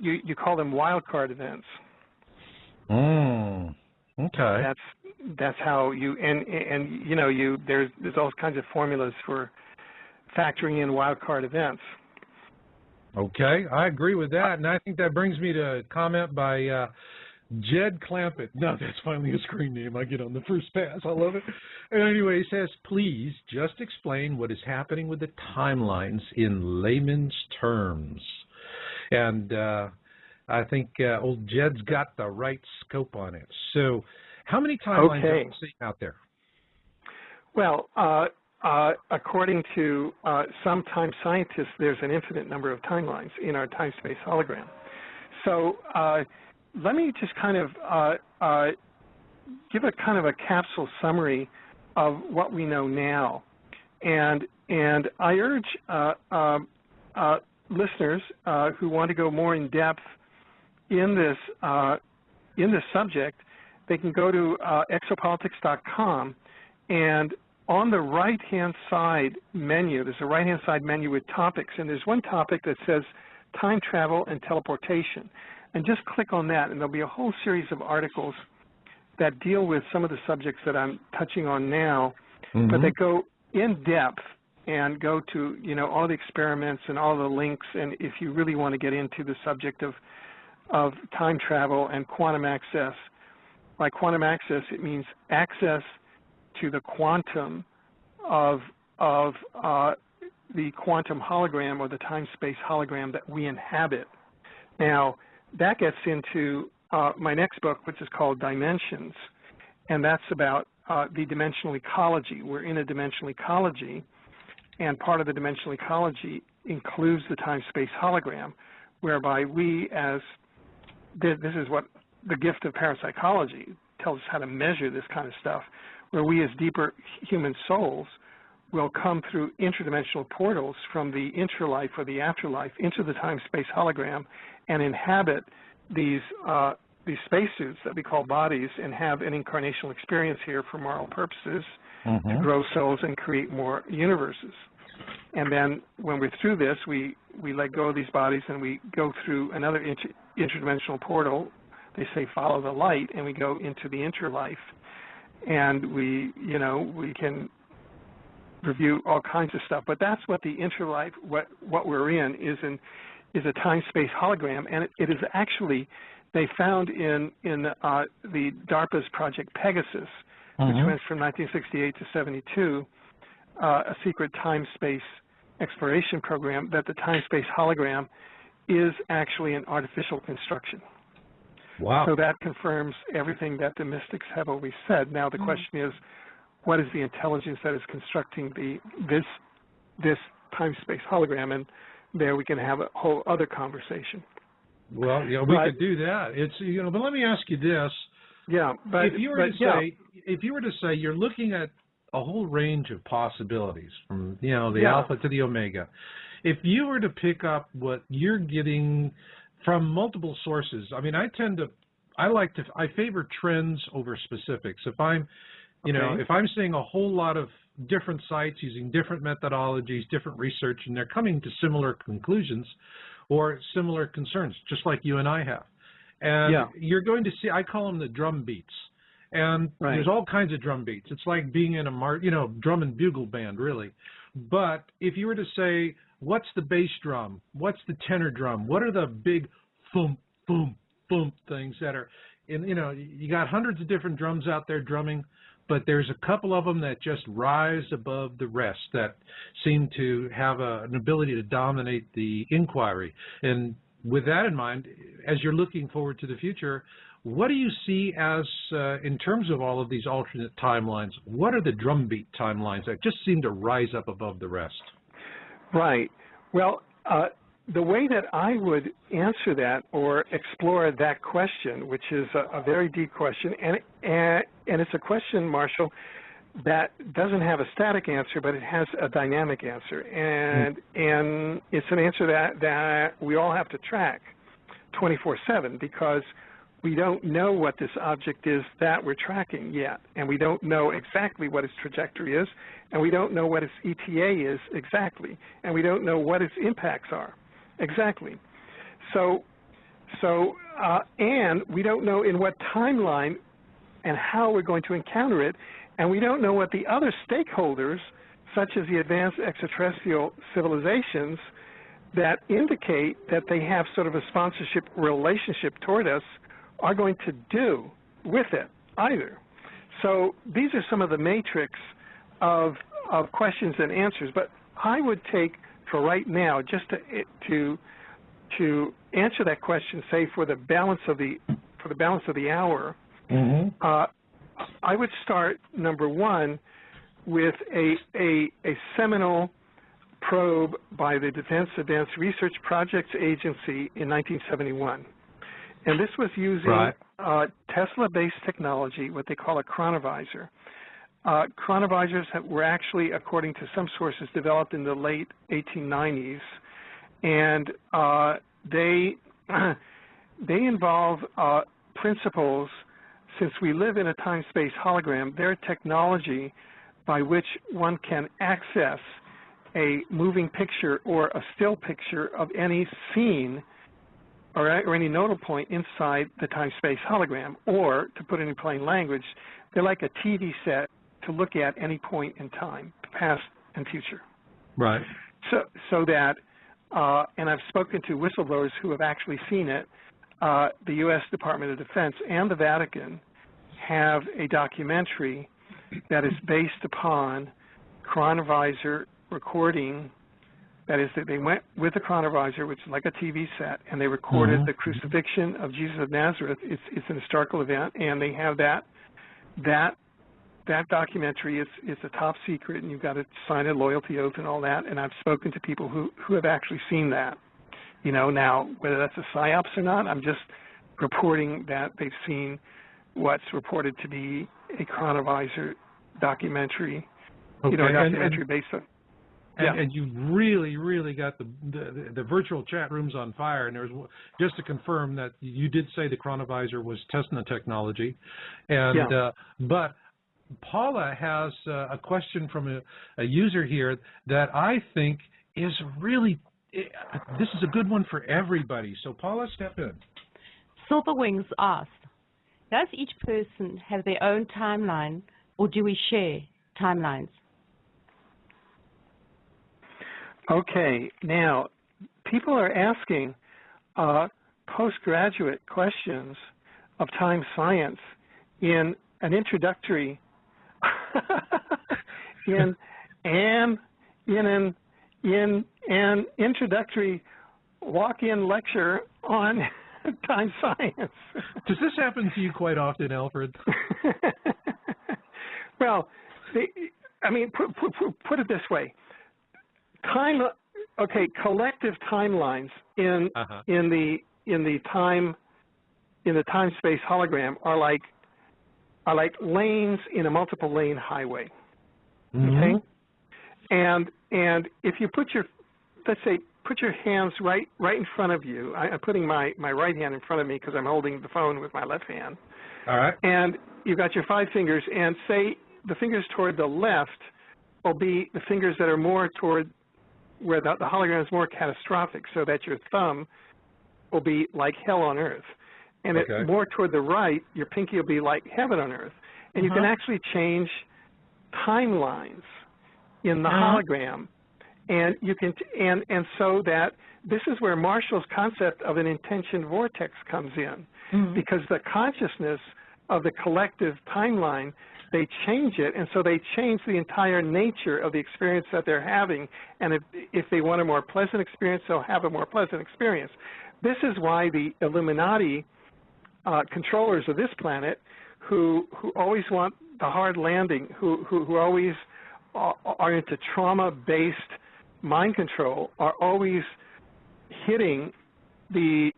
S1: you call them wildcard events.
S2: Okay.
S1: That's how you there's all kinds of formulas for factoring in wildcard events.
S2: Okay, I agree with that, and I think that brings me to a comment by Jed Clampett. No, that's finally a screen name I get on the first pass. I love it. And anyway, he says, please just explain what is happening with the timelines in layman's terms. And I think old Jed's got the right scope on it. So how many timelines are you seeing out there?
S1: Well, according to some time scientists, there's an infinite number of timelines in our time-space hologram. So let me just kind of give a kind of a capsule summary of what we know now, and I urge listeners who want to go more in depth in this subject. They can go to exopolitics.com, and on the right-hand side menu, there's a right-hand side menu with topics, and there's one topic that says time travel and teleportation. And just click on that, and there'll be a whole series of articles that deal with some of the subjects that I'm touching on now, but they go in depth and go to, all the experiments and all the links. And if you really want to get into the subject of time travel and quantum access, by quantum access, it means access to the quantum of the quantum hologram or the time-space hologram that we inhabit. Now, that gets into my next book, which is called Dimensions, and that's about the dimensional ecology. We're in a dimensional ecology, and part of the dimensional ecology includes the time-space hologram, whereby we this is what the gift of parapsychology tells us how to measure this kind of stuff, where we as deeper human souls will come through interdimensional portals from the interlife or the afterlife into the time-space hologram and inhabit these spacesuits that we call bodies and have an incarnational experience here for moral purposes to grow souls and create more universes. And then when we're through this, we let go of these bodies and we go through another interdimensional portal. They say follow the light, and we go into the interlife. And we can review all kinds of stuff. But that's what the interlife, what we're in, is a time-space hologram. And it is actually, they found in the DARPA's Project Pegasus, which went from 1968 to 72, a secret time-space exploration program, that the time-space hologram is actually an artificial construction.
S2: Wow.
S1: So that confirms everything that the mystics have always said. Now the question is, what is the intelligence that is constructing this time-space hologram? And there we can have a whole other conversation.
S2: Well, we could do that. It's but let me ask you this.
S1: Yeah, but
S2: if you were to say you're looking at a whole range of possibilities from the alpha to the omega, if you were to pick up what you're getting from multiple sources, I mean, I favor trends over specifics. If I'm, if I'm seeing a whole lot of different sites using different methodologies, different research, and they're coming to similar conclusions or similar concerns, just like you and I have. And you're going to see, I call them the drum beats. And there's all kinds of drum beats. It's like being in a, drum and bugle band, really. But if you were to say, what's the bass drum? What's the tenor drum? What are the big thump, thump, thump things that are in, you got hundreds of different drums out there drumming. but there's a couple of them that just rise above the rest that seem to have an ability to dominate the inquiry. And with that in mind, as you're looking forward to the future, what do you see as, in terms of all of these alternate timelines, what are the drumbeat timelines that just seem to rise up above the rest?
S1: Right. Well, the way that I would answer that or explore that question, which is a very deep question, and it's a question, Marshall, that doesn't have a static answer, but it has a dynamic answer, and it's an answer that we all have to track 24/7 because we don't know what this object is that we're tracking yet, and we don't know exactly what its trajectory is, and we don't know what its ETA is exactly, and we don't know what its impacts are exactly. And we don't know in what timeline and how we're going to encounter it, and we don't know what the other stakeholders, such as the advanced extraterrestrial civilizations, that indicate that they have sort of a sponsorship relationship toward us, are going to do with it either. So these are some of the matrix of questions and answers. But I would take, for right now, just to answer that question, say for the balance of the hour, I would start number one with a seminal probe by the Defense Advanced Research Projects Agency in 1971. And this was using Tesla-based technology, what they call a chronovisor. Chronovisors were actually, according to some sources, developed in the late 1890s, and they involve principles. Since we live in a time-space hologram, they're technology by which one can access a moving picture or a still picture of any scene or any nodal point inside the time-space hologram, or, to put it in plain language, they're like a TV set to look at any point in time, past and future.
S2: Right.
S1: So that, and I've spoken to whistleblowers who have actually seen it, the U.S. Department of Defense and the Vatican have a documentary that is based upon chronovisor recording. That is, that they went with the chronovisor, which is like a TV set, and they recorded the crucifixion of Jesus of Nazareth. It's an historical event, and they have that documentary. It's a top secret, and you've got to sign a loyalty oath and all that. And I've spoken to people who have actually seen that. You know, now whether that's a psyops or not, I'm just reporting that they've seen what's reported to be a chronovisor documentary.
S2: Okay.
S1: You know, a documentary based on.
S2: And you really got the virtual chat rooms on fire. And there's just to confirm that you did say the chronovisor was Tesla technology, and but Paula has a question from a user here that I think is really this is a good one for everybody. So Paula, step in.
S3: Silver Wings asked, does each person have their own timeline, or do we share timelines?
S1: Okay, now people are asking postgraduate questions of time science in an introductory in an introductory walk-in lecture on time science.
S2: Does this happen to you quite often, Alfred?
S1: Well, I mean, put it this way. Collective timelines in the time-space hologram are like lanes in a multiple lane highway. Okay, and if you put your hands right in front of you. I'm putting my right hand in front of me because I'm holding the phone with my left hand.
S2: All right.
S1: And you've got your 5 fingers, and say the fingers toward the left will be the fingers that are more toward where the hologram is more catastrophic, so that your thumb will be like hell on earth. And it's more toward the right, your pinky will be like heaven on earth. And you can actually change timelines in the hologram. And you can, and so that this is where Marshall's concept of an intention vortex comes in, because the consciousness of the collective timeline they change it, and so they change the entire nature of the experience that they're having. And if they want a more pleasant experience, they'll have a more pleasant experience. This is why the Illuminati controllers of this planet, who always want the hard landing, who always are into trauma-based mind control, are always hitting the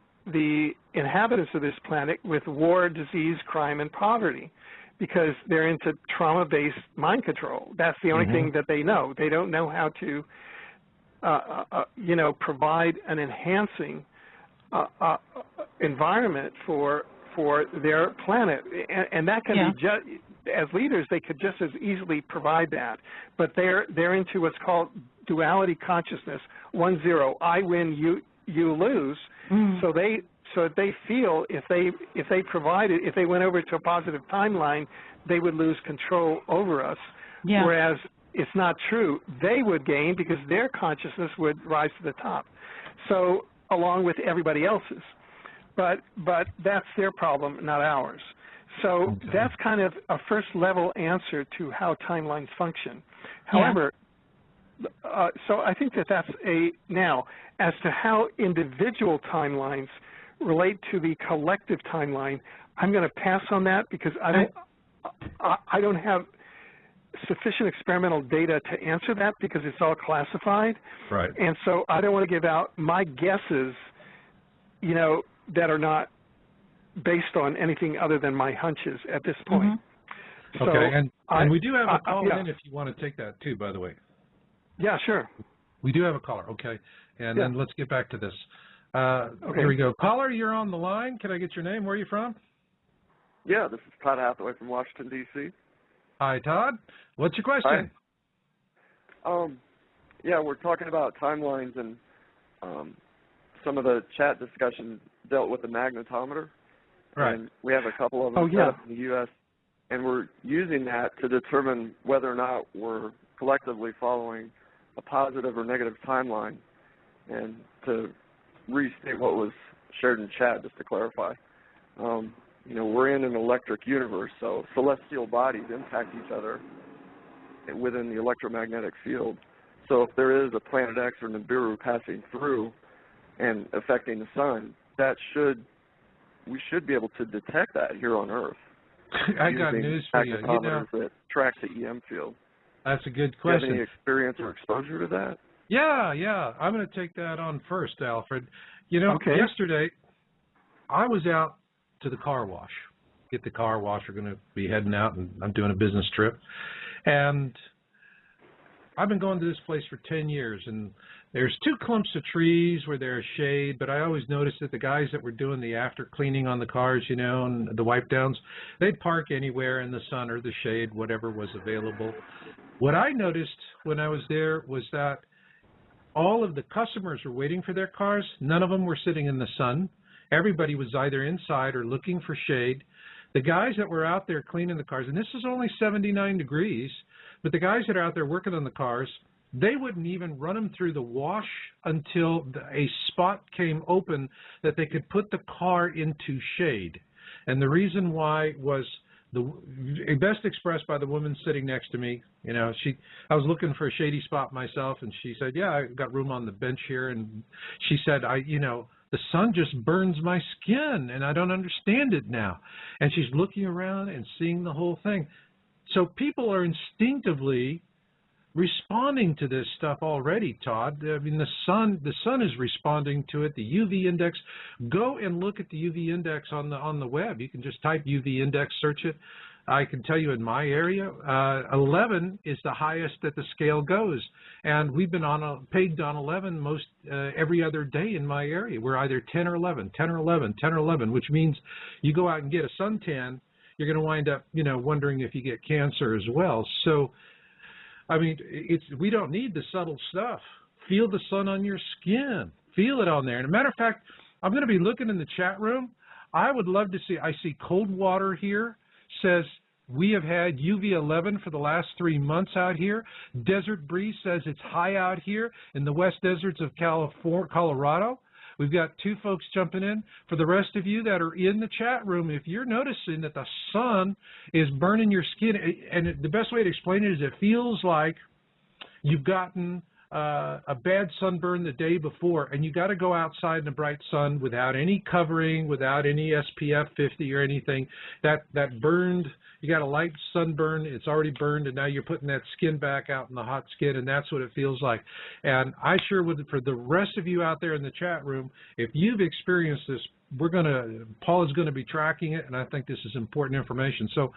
S1: inhabitants of this planet with war, disease, crime, and poverty, because they're into trauma-based mind control. That's the only thing that they know. They don't know how to, provide an enhancing environment for their planet, and that can be as leaders, they could just as easily provide that. But they're into what's called duality consciousness, 1-0, I win, you lose. So they feel if they went over to a positive timeline, they would lose control over us. Whereas it's not true. They would gain because their consciousness would rise to the top. So along with everybody else's. But that's their problem, not ours. So that's kind of a first-level answer to how timelines function. However, so I think that's now, as to how individual timelines relate to the collective timeline, I'm going to pass on that because I don't have sufficient experimental data to answer that because it's all classified. Right. And so I don't want to give out my guesses, that are not based on anything other than my hunches at this point. So
S2: okay, and we do have a call in if you want to take that too, by the way.
S1: Yeah, sure.
S2: We do have a caller, okay. And then let's get back to this. Here we go. Caller, you're on the line. Can I get your name? Where are you from?
S5: Yeah, this is Todd Hathaway from Washington, D.C.
S2: Hi, Todd. What's your question?
S5: Hi. Yeah, we're talking about timelines, and some of the chat discussion dealt with the magnetometer.
S2: Right.
S5: And we have a couple of them set up in the U.S., and we're using that to determine whether or not we're collectively following a positive or negative timeline. And to restate what was shared in chat, just to clarify, we're in an electric universe, so celestial bodies impact each other within the electromagnetic field. So if there is a Planet X or Nibiru passing through and affecting the sun, we should be able to detect that here on Earth.
S2: I got news for you.
S5: That track the EM field.
S2: That's a good question.
S5: Do you have any experience or exposure to that?
S2: Yeah. I'm going to take that on first, Alfred. Yesterday I was out to the car wash. Get the car wash. We're going to be heading out, and I'm doing a business trip. And I've been going to this place for 10 years, and there's 2 clumps of trees where there's shade, but I always noticed that the guys that were doing the after cleaning on the cars, and the wipe downs, they'd park anywhere in the sun or the shade, whatever was available. What I noticed when I was there was that all of the customers were waiting for their cars. None of them were sitting in the sun. Everybody was either inside or looking for shade. The guys that were out there cleaning the cars, and this is only 79 degrees, but the guys that are out there working on the cars, they wouldn't even run them through the wash until a spot came open that they could put the car into shade. And the reason why was best expressed by the woman sitting next to me. I was looking for a shady spot myself, and she said, yeah, I got room on the bench here. And she said, the sun just burns my skin, and I don't understand it now. And she's looking around and seeing the whole thing. So people are instinctively responding to this stuff already, Todd. I mean, the sun is responding to it. The UV index. Go and look at the UV index on the web. You can just type UV index, search it. I can tell you in my area, 11 is the highest that the scale goes, and we've been pegged on 11 most every other day in my area. We're either 10 or 11, 10 or 11, 10 or 11, which means you go out and get a suntan, you're going to wind up, wondering if you get cancer as well. So, I mean, we don't need the subtle stuff. Feel the sun on your skin. Feel it on there. And a matter of fact, I'm going to be looking in the chat room. I would love to see, I see Cold Water here says we have had UV 11 for the last 3 months out here. Desert Breeze says it's high out here in the west deserts of Colorado. We've got 2 folks jumping in. For the rest of you that are in the chat room, if you're noticing that the sun is burning your skin, and the best way to explain it is it feels like you've gotten a bad sunburn the day before, and you got to go outside in the bright sun without any covering, without any SPF 50 or anything. That burned, you got a light sunburn, it's already burned, and now you're putting that skin back out in the hot skin, and that's what it feels like. And I sure would, for the rest of you out there in the chat room, if you've experienced this, Paul is going to be tracking it, and I think this is important information. So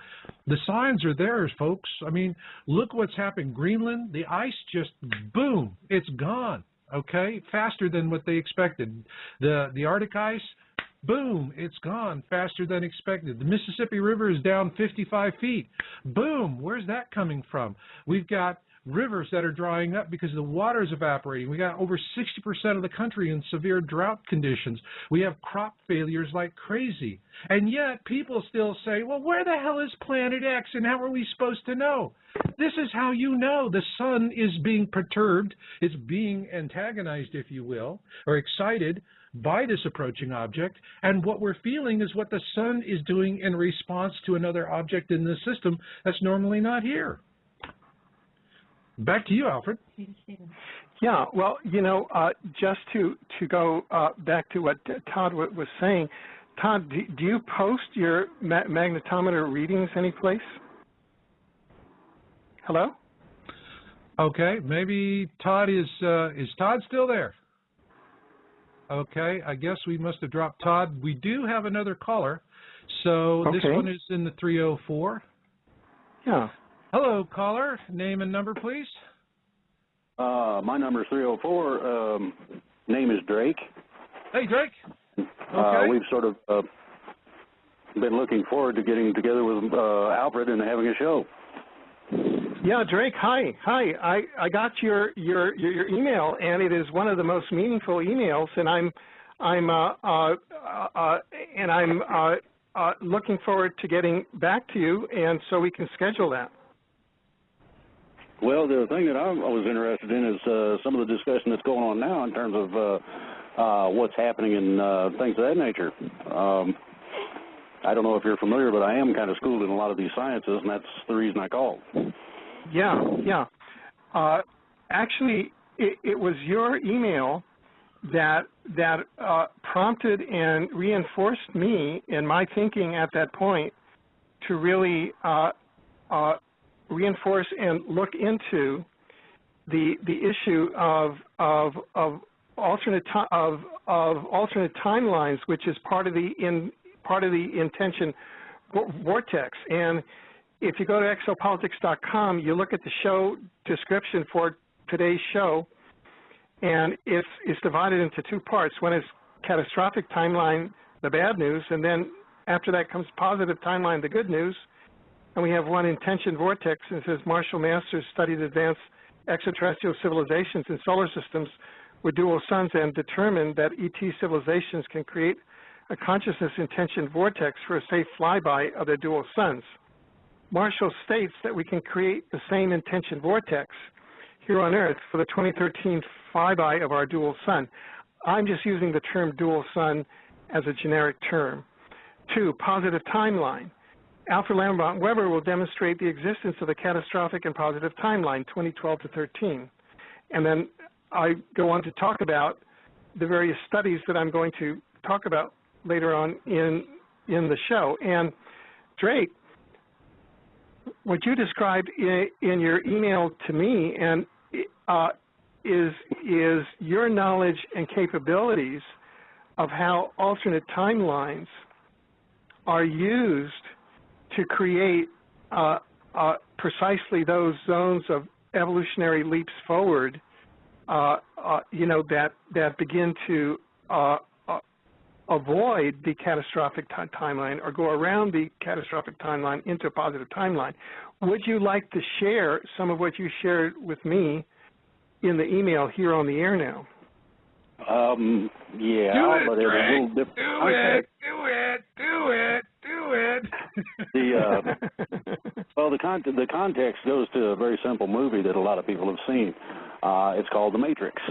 S2: the signs are there, folks. I mean, look what's happened. Greenland, the ice just, boom, it's gone, okay, faster than what they expected. The Arctic ice, boom, it's gone faster than expected. The Mississippi River is down 55 feet. Boom, where's that coming from? We've got rivers that are drying up because the water is evaporating. We got over 60% of the country in severe drought conditions. We have crop failures like crazy. And yet people still say, well, where the hell is Planet X and how are we supposed to know? This is how you know the sun is being perturbed. It's being antagonized, if you will, or excited by this approaching object, and what we're feeling is what the sun is doing in response to another object in the system that's normally not here. Back to you, Alfred.
S1: Yeah, well, you know, just to go back to what Todd was saying, Todd, do you post your magnetometer readings anyplace? Hello?
S2: Okay, maybe Todd is Todd still there? Okay, I guess we must have dropped Todd. We do have another caller, so
S1: okay.
S2: This one is in the 304.
S1: Yeah.
S2: Hello, caller. Name and number, please.
S6: My number is 304. Name is Drake.
S2: Hey, Drake. Okay.
S6: We've sort of been looking forward to getting together with Alfred and having a show.
S1: Yeah, Drake. Hi. I got your email, and it is one of the most meaningful emails, and I'm looking forward to getting back to you, and so we can schedule that.
S6: Well, the thing that I was interested in is some of the discussion that's going on now in terms of what's happening and things of that nature. I don't know if you're familiar, but I am kind of schooled in a lot of these sciences, and that's the reason I called.
S1: Yeah. Actually, it was your email that prompted and reinforced me in my thinking at that point to really reinforce and look into the issue of alternate timelines, which is part of the intention vortex. And if you go to exopolitics.com, you look at the show description for today's show, and it's divided into 2 parts. One is catastrophic timeline, the bad news, and then after that comes positive timeline, the good news. And we have one intention vortex, and it says Marshall Masters studied advanced extraterrestrial civilizations in solar systems with dual suns and determined that ET civilizations can create a consciousness intention vortex for a safe flyby of their dual suns. Marshall states that we can create the same intention vortex here on Earth for the 2013 flyby of our dual sun. I'm just using the term dual sun as a generic term. 2, positive timeline. Alfred Lambert Weber will demonstrate the existence of the catastrophic and positive timeline, 2012 to 13. And then I go on to talk about the various studies that I'm going to talk about later on in the show. And Drake, what you described in your email to me and is your knowledge and capabilities of how alternate timelines are used to create precisely those zones of evolutionary leaps forward, that begin to avoid the catastrophic timeline or go around the catastrophic timeline into a positive timeline. Would you like to share some of what you shared with me in the email here on the air now?
S6: Yeah,
S2: do it,
S6: but it's a little different.
S2: Do it.
S6: Well, the context goes to a very simple movie that a lot of people have seen. It's called The Matrix.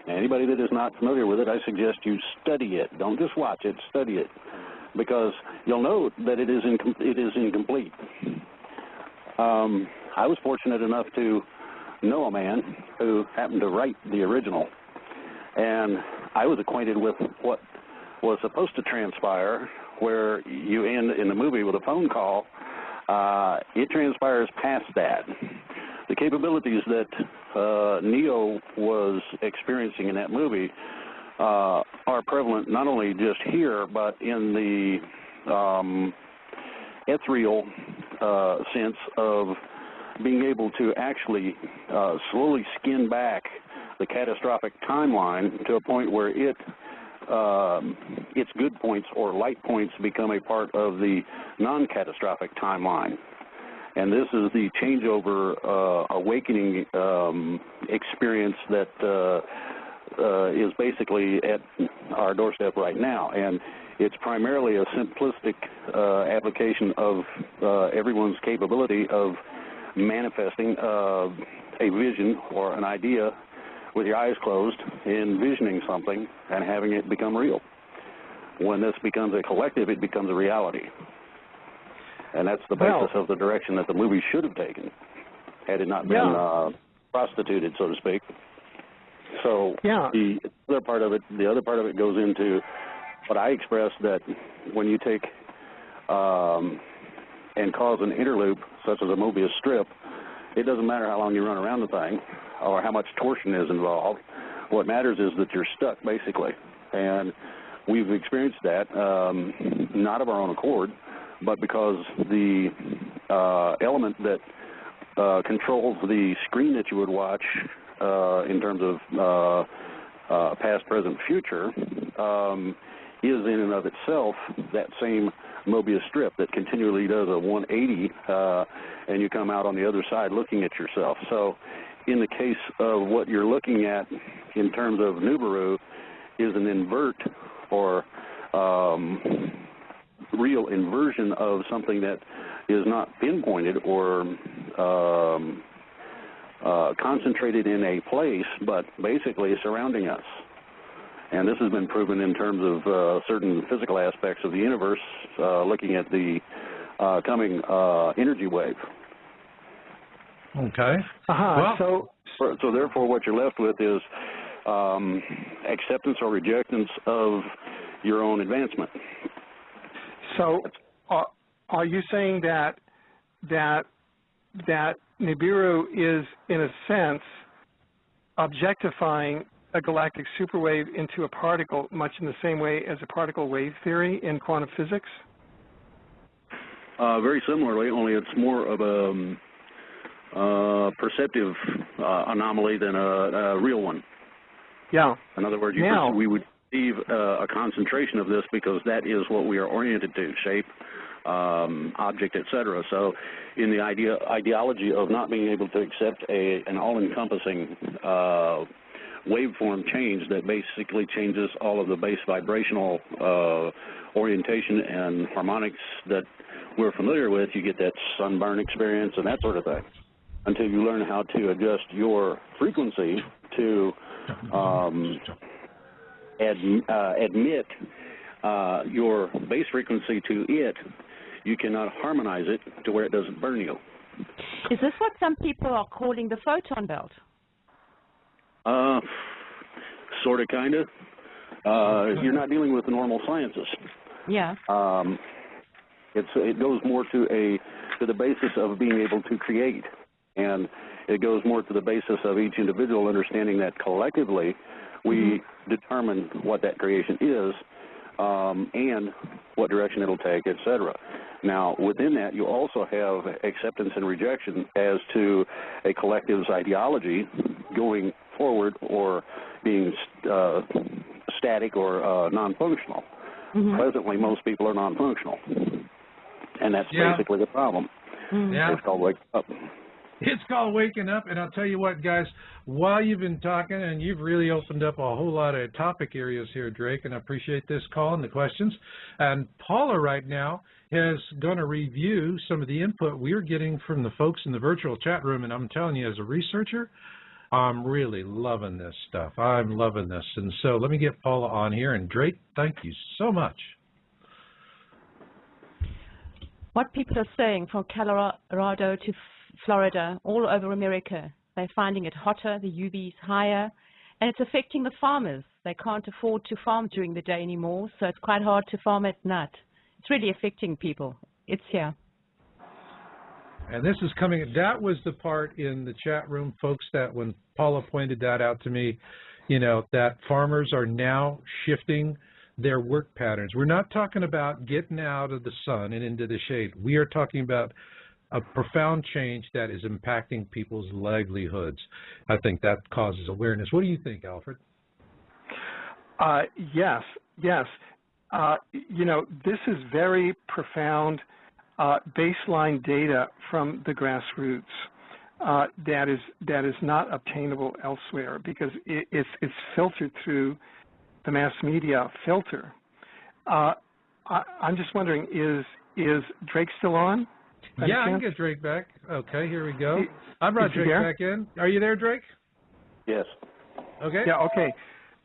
S6: Anybody that is not familiar with it, I suggest you study it. Don't just watch it, study it, because you'll know that it is incomplete. I was fortunate enough to know a man who happened to write the original, and I was acquainted with what was supposed to transpire, where you end in the movie with a phone call. It transpires past that. The capabilities that Neo was experiencing in that movie are prevalent not only just here, but in the ethereal sense of being able to actually slowly skin back the catastrophic timeline to a point where its good points or light points become a part of the non-catastrophic timeline. And this is the changeover awakening experience that is basically at our doorstep right now. And it's primarily a simplistic application of everyone's capability of manifesting a vision or an idea with your eyes closed, envisioning something and having it become real. When this becomes a collective, it becomes a reality. And that's the basis of the direction that the movie should have taken, had it not been prostituted, so to speak. So the other part of it goes into what I expressed, that when you take and cause an interloop, such as a Mobius strip, it doesn't matter how long you run around the thing or how much torsion is involved. What matters is that you're stuck, basically. And we've experienced that, not of our own accord, but because the element that controls the screen that you would watch in terms of past, present, future is in and of itself that same Mobius strip that continually does a 180 and you come out on the other side looking at yourself. So in the case of what you're looking at in terms of Nibiru is an invert or real inversion of something that is not pinpointed or concentrated in a place, but basically surrounding us. And this has been proven in terms of certain physical aspects of the universe, looking at the coming energy wave.
S2: Okay.
S1: Well,
S6: so therefore, what you're left with is acceptance or rejectance of your own advancement.
S1: So, are you saying that Nibiru is, in a sense, objectifying a galactic superwave into a particle, much in the same way as a particle wave theory in quantum physics?
S6: Very similarly, only it's more of a perceptive anomaly than a real one.
S1: Yeah.
S6: In other words, we would perceive a concentration of this because that is what we are oriented to, shape, object, etc. So in the ideology of not being able to accept an all-encompassing waveform change that basically changes all of the base vibrational orientation and harmonics that we're familiar with, you get that sunburn experience and that sort of thing, until you learn how to adjust your frequency to admit your base frequency to it. You cannot harmonize it to where it doesn't burn you.
S3: Is this what some people are calling the photon belt?
S6: Sort of, kind of. You're not dealing with the normal sciences.
S3: Yeah.
S6: It goes more to the basis of being able to create, and it goes more to the basis of each individual understanding that collectively we determine what that creation is and what direction it'll take, etc. Now, within that, you also have acceptance and rejection as to a collective's ideology going forward or being static or non-functional. Presently, most people are non-functional, and that's basically the problem. It's called waking up.
S2: It's called waking up, and I'll tell you what, guys, while you've been talking, and you've really opened up a whole lot of topic areas here, Drake, and I appreciate this call and the questions. And Paula right now is going to review some of the input we're getting from the folks in the virtual chat room, and I'm telling you, as a researcher, I'm really loving this stuff. I'm loving this. And so let me get Paula on here. And Drake, thank you so much.
S3: What people are saying from Colorado to Florida, all over America, they're finding it hotter, the UV's higher, and it's affecting the farmers. They can't afford to farm during the day anymore, so it's quite hard to farm at night. It's really affecting people. It's here.
S2: And this is coming, that was the part in the chat room, folks, that when Paula pointed that out to me, you know, that farmers are now shifting their work patterns. We're not talking about getting out of the sun and into the shade. We are talking about a profound change that is impacting people's livelihoods. I think that causes awareness. What do you think, Alfred?
S1: Yes. You know, this is very profound baseline data from the grassroots that is not obtainable elsewhere because it's filtered through the mass media filter. I'm just wondering, is Drake still on?
S2: Yeah, I can get Drake back. Okay, here we go. I brought Drake back in. Are you there, Drake?
S6: Yes.
S2: Okay.
S1: Yeah. Okay.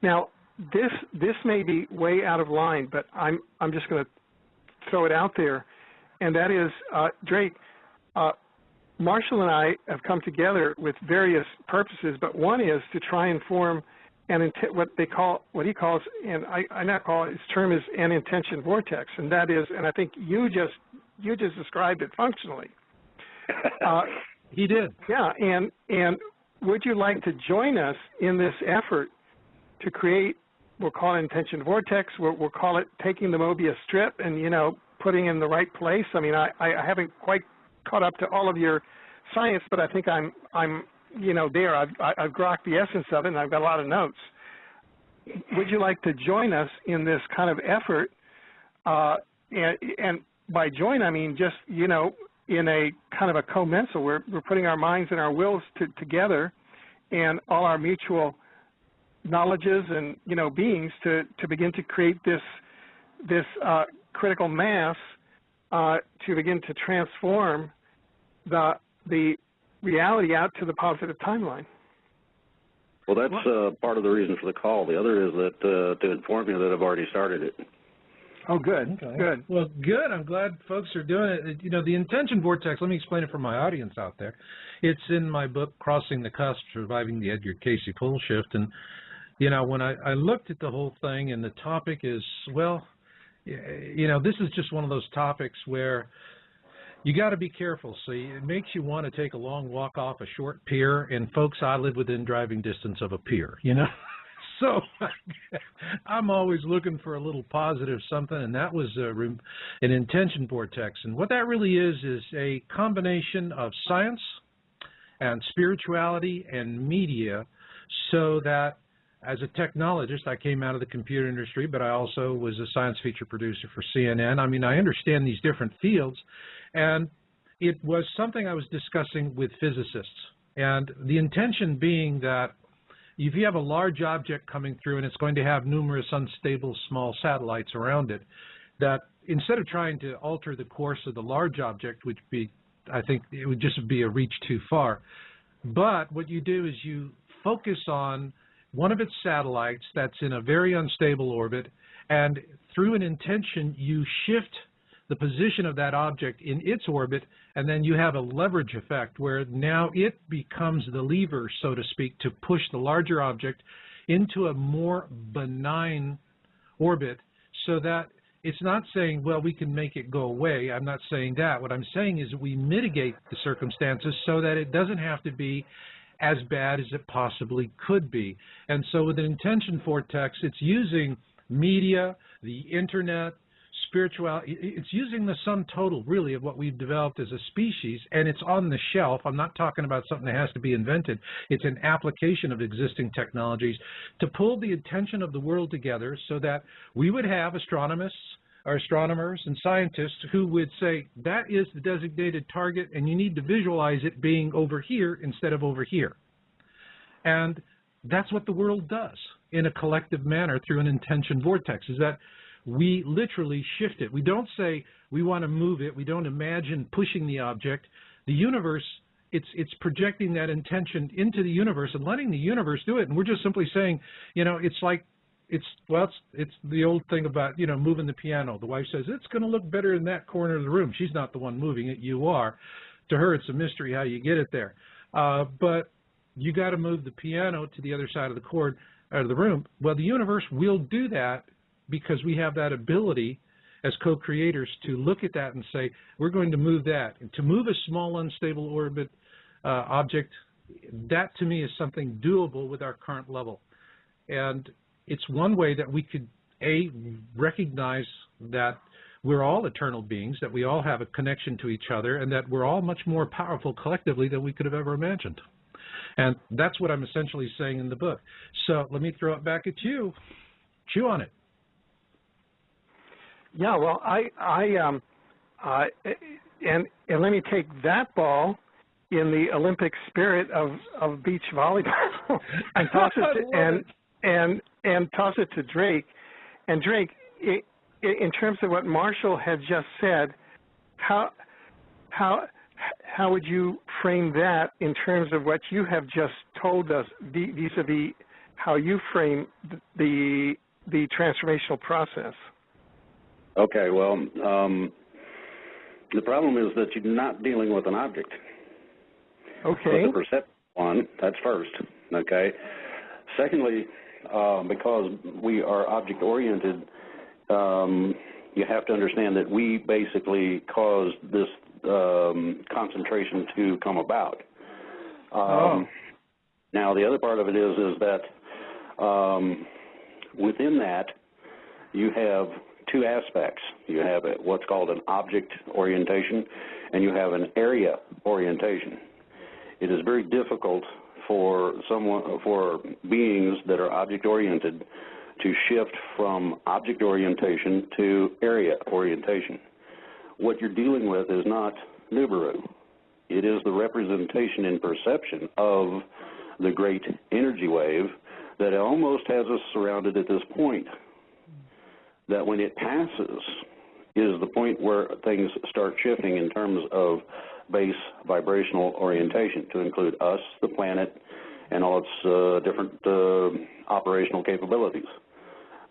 S1: Now this may be way out of line, but I'm just going to throw it out there, and that is Drake. Marshall and I have come together with various purposes, but one is to try and form what he calls, and I not call it, his term is an intention vortex, and that is, and I think you just described it functionally.
S2: He did.
S1: Yeah, and would you like to join us in this effort to create, we'll call it intention vortex, we'll call it taking the Mobius strip and, you know, putting in the right place? I mean, I haven't quite caught up to all of your science, but I think I'm you know, there. I've grokked the essence of it, and I've got a lot of notes. Would you like to join us in this kind of effort? And by join, I mean just, you know, in a kind of a commensal. We're putting our minds and our wills together, and all our mutual knowledges and, you know, beings to begin to create this critical mass to begin to transform the reality out to the positive timeline.
S6: Well, that's part of the reason for the call. The other is that to inform you that I've already started it.
S1: Oh, good.
S2: Okay.
S1: Good.
S2: Well, good. I'm glad folks are doing it. You know, the intention vortex, let me explain it for my audience out there. It's in my book, Crossing the Cusp, Surviving the Edgar Casey Pole Shift. And, you know, when I looked at the whole thing, and the topic is, well, you know, this is just one of those topics where you got to be careful. See, it makes you want to take a long walk off a short pier, and folks, I live within driving distance of a pier, you know. So I'm always looking for a little positive something, and that was an intention vortex. And what that really is a combination of science and spirituality and media, so that as a technologist, I came out of the computer industry, but I also was a science feature producer for CNN. I mean, I understand these different fields, and it was something I was discussing with physicists. And the intention being that if you have a large object coming through and it's going to have numerous unstable small satellites around it, that instead of trying to alter the course of the large object, which I think it would just be a reach too far, but what you do is you focus on one of its satellites that's in a very unstable orbit, and through an intention you shift the position of that object in its orbit, and then you have a leverage effect where now it becomes the lever, so to speak, to push the larger object into a more benign orbit, so that it's not saying, well, we can make it go away. I'm not saying that. What I'm saying is we mitigate the circumstances so that it doesn't have to be as bad as it possibly could be. And so with an intention vortex, it's using media, the internet, spirituality. It's using the sum total, really, of what we've developed as a species, and it's on the shelf. I'm not talking about something that has to be invented. It's an application of existing technologies to pull the attention of the world together so that we would have astronomers and scientists who would say, that is the designated target, and you need to visualize it being over here instead of over here. And that's what the world does in a collective manner through an intention vortex, is that we literally shift it. We don't say we want to move it. We don't imagine pushing the object. The universe it's projecting that intention into the universe and letting the universe do it. And we're just simply saying, you know, it's like, it's the old thing about, you know, moving the piano. The wife says, it's going to look better in that corner of the room. She's not the one moving it, you are. To her, it's a mystery how you get it there. But you got to move the piano to the other side of the room. Well, the universe will do that because we have that ability as co-creators to look at that and say, we're going to move that. And to move a small, unstable orbit object, that to me is something doable with our current level. And it's one way that we could, A, recognize that we're all eternal beings, that we all have a connection to each other, and that we're all much more powerful collectively than we could have ever imagined. And that's what I'm essentially saying in the book. So let me throw it back at you. Chew on it.
S1: Yeah, well, and let me take that ball in the Olympic spirit of beach volleyball and toss it and toss it to Drake. And Drake, in terms of what Marshall had just said, how would you frame that in terms of what you have just told us vis-a-vis how you frame the transformational process?
S6: Okay, well, the problem is that you're not dealing with an object.
S1: Okay.
S6: With the perception one, that's first, okay? Secondly, because we are object-oriented, you have to understand that we basically caused this concentration to come about. Now, the other part of it is that within that, you have two aspects. You have what's called an object orientation, and you have an area orientation. It is very difficult for beings that are object-oriented to shift from object orientation to area orientation. What you're dealing with is not Nibiru. It is the representation in perception of the great energy wave that almost has us surrounded at this point. That when it passes is the point where things start shifting in terms of base vibrational orientation to include us, the planet, and all its different operational capabilities.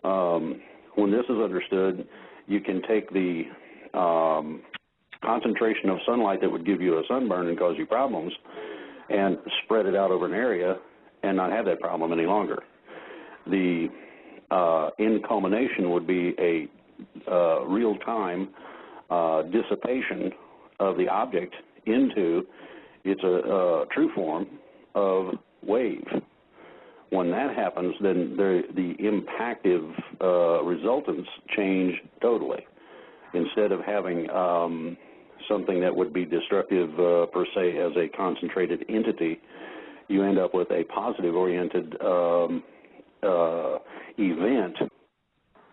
S6: When this is understood, you can take the concentration of sunlight that would give you a sunburn and cause you problems and spread it out over an area and not have that problem any longer. The in culmination would be a real-time dissipation of the object into its true form of wave. When that happens, then the impactive resultants change totally. Instead of having something that would be destructive per se as a concentrated entity, you end up with a positive-oriented event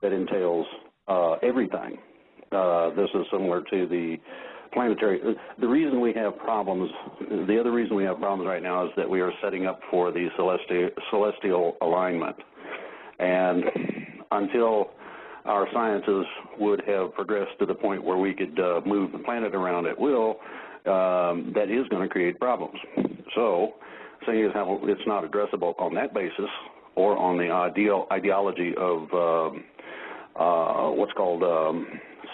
S6: that entails everything. This is similar to the planetary. The reason we have problems, the other reason we have problems right now is that we are setting up for the celestial alignment. And until our sciences would have progressed to the point where we could move the planet around at will, that is going to create problems. So, seeing as how it's not addressable on that basis, or on the ideology of what's called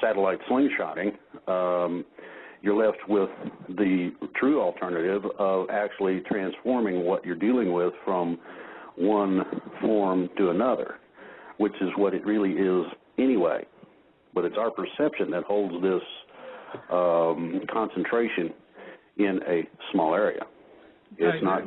S6: satellite slingshotting, you're left with the true alternative of actually transforming what you're dealing with from one form to another, which is what it really is anyway. But it's our perception that holds this concentration in a small area. It's not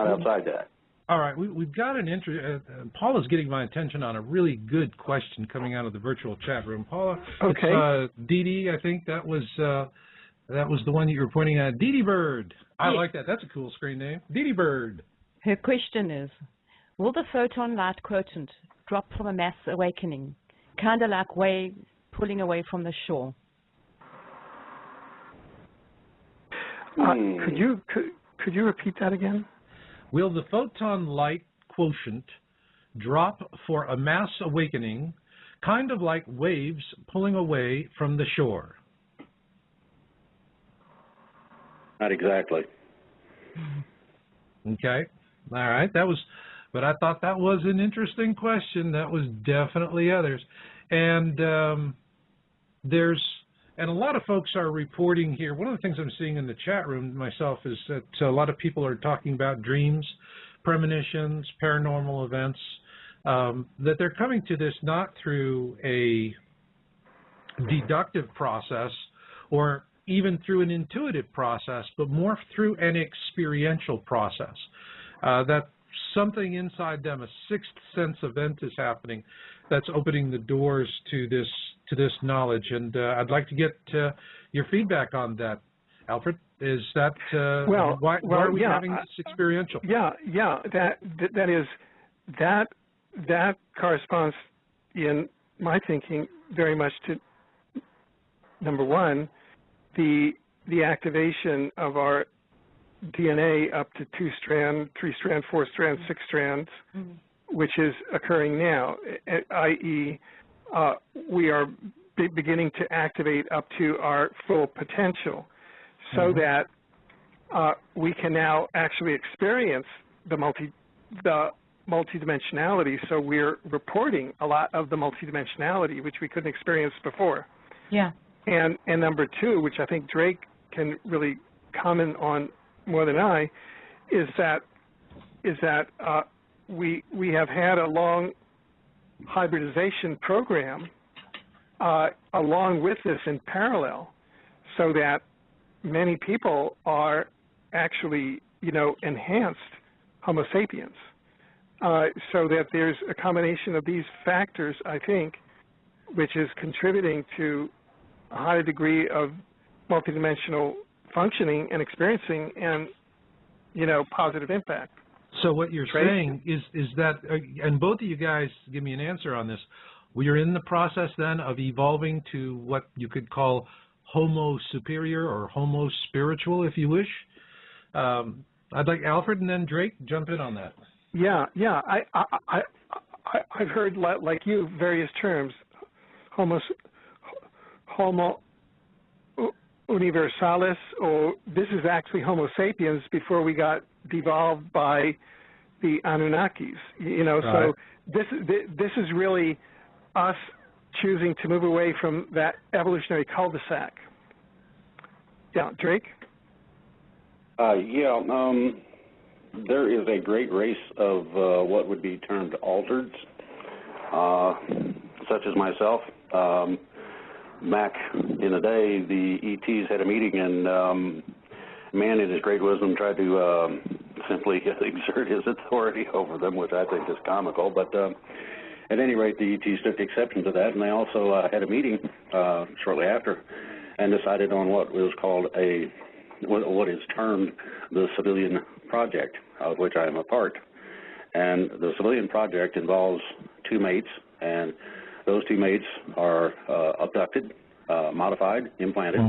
S6: outside that.
S2: All right, we've got an interest. Paula's getting my attention on a really good question coming out of the virtual chat room. Paula,
S1: okay.
S2: It's Dee Dee, I think that was the one that you were pointing at. Dee Dee Bird. I like that. That's a cool screen name. Dee Dee Bird.
S3: Her question is, will the photon light quotient drop from a mass awakening, kind of like waves pulling away from the shore?
S1: Could you repeat that again?
S2: Will the photon light quotient drop for a mass awakening, kind of like waves pulling away from the shore?
S6: Not exactly.
S2: Okay. All right. But I thought that was an interesting question. That was definitely others. And and a lot of folks are reporting here. One of the things I'm seeing in the chat room myself is that a lot of people are talking about dreams, premonitions, paranormal events, that they're coming to this not through a deductive process or even through an intuitive process, but more through an experiential process. That something inside them, a sixth sense event is happening that's opening the doors to this knowledge. And I'd like to get your feedback on that, Alfred. Is that why are we having this experiential?
S1: That corresponds in my thinking very much to, number one, the activation of our DNA up to 2-strand, 3-strand, 4-strand, 6 strands, which is occurring now, i.e., we are beginning to activate up to our full potential, so that we can now actually experience the multidimensionality. So we're reporting a lot of the multidimensionality, which we couldn't experience before.
S3: Yeah.
S1: And number two, which I think Drake can really comment on more than I, is that we have had a long hybridization program along with this in parallel, so that many people are actually, enhanced Homo sapiens. So that there's a combination of these factors, I think, which is contributing to a higher degree of multidimensional functioning and experiencing and, positive impact.
S2: So what you're saying is that, and both of you guys give me an answer on this, we are in the process then of evolving to what you could call Homo superior or Homo spiritual, if you wish. I'd like Alfred and then Drake jump in on that.
S1: Yeah. I've heard, like you, various terms. Homo universalis, or this is actually Homo sapiens before we got devolved by the Anunnakis. So this is really us choosing to move away from that evolutionary cul-de-sac. Yeah, Drake?
S6: There is a great race of what would be termed altereds, such as myself. Back in the day, the ETs had a meeting, and man, in his great wisdom, tried to simply exert his authority over them, which I think is comical. But at any rate, the ETs took exception to that, and they also had a meeting shortly after and decided on what was called what is termed the civilian project, of which I am a part. And the civilian project involves two mates, and those two mates are abducted, modified, implanted,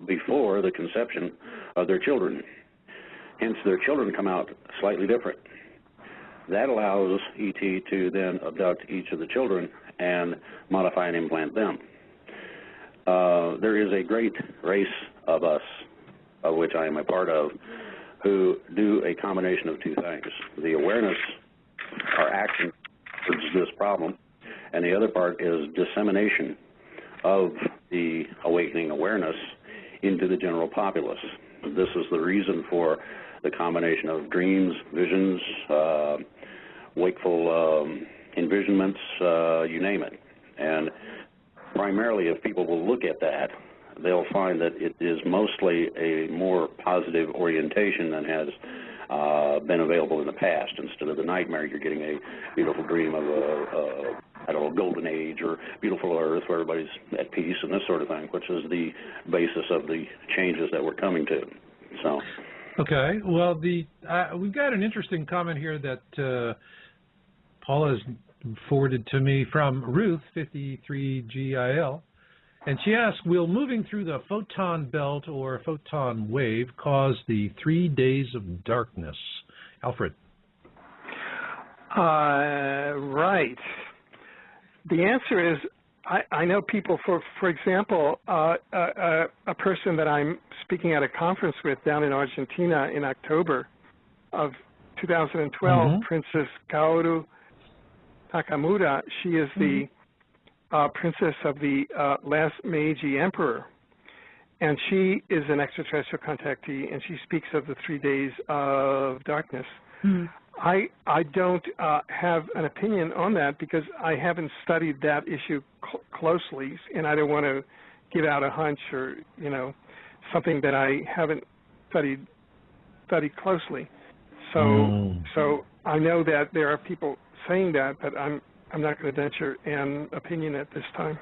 S6: before the conception of their children. Hence, their children come out slightly different. That allows ET to then abduct each of the children and modify and implant them. There is a great race of us, of which I am a part of, who do a combination of two things: the awareness, our action towards this problem, and the other part is dissemination of the awakening awareness into the general populace. This is the reason for the combination of dreams, visions, wakeful envisionments, you name it. And primarily, if people will look at that, they'll find that it is mostly a more positive orientation than has been available in the past. Instead of the nightmare, you're getting a beautiful dream of a golden age or beautiful earth where everybody's at peace and this sort of thing, which is the basis of the changes that we're coming to. So.
S2: Okay. Well, we've got an interesting comment here that Paula has forwarded to me from Ruth, 53GIL. And she asked, will moving through the photon belt or photon wave cause the 3 days of darkness? Alfred.
S1: Right. The answer is I know people, for example, a person that I'm speaking at a conference with down in Argentina in October of 2012, Princess Kaoru Takamura. She is the princess of the last Meiji emperor. And she is an extraterrestrial contactee, and she speaks of the 3 days of darkness. I don't have an opinion on that because I haven't studied that issue closely, and I don't want to give out a hunch or, you know, something that I haven't studied closely. So I know that there are people saying that, but I'm not going to venture an opinion at this time.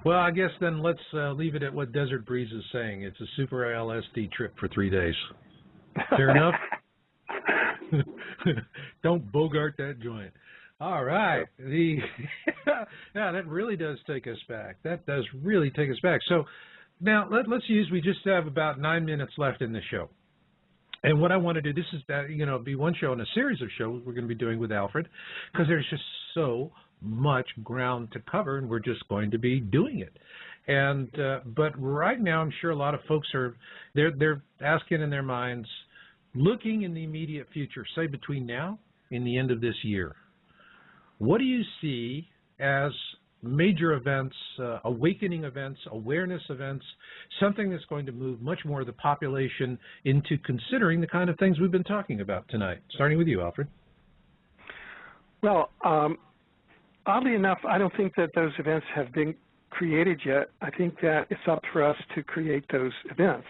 S2: Well, I guess then let's leave it at what Desert Breeze is saying. It's a super LSD trip for 3 days. Fair enough? Don't bogart that joint. All right. Yeah, that really does take us back. That does really take us back. So now we just have about 9 minutes left in the show. And what I want to do, this is that, you know, be one show in a series of shows we're going to be doing with Alfred, because there's just so much ground to cover, and we're just going to be doing it. And but right now, I'm sure a lot of folks they're asking in their minds, looking in the immediate future, say between now and the end of this year, what do you see as major events, awakening events, awareness events, something that's going to move much more of the population into considering the kind of things we've been talking about tonight? Starting with you, Alfred.
S1: Well, oddly enough, I don't think that those events have been created yet. I think that it's up for us to create those events.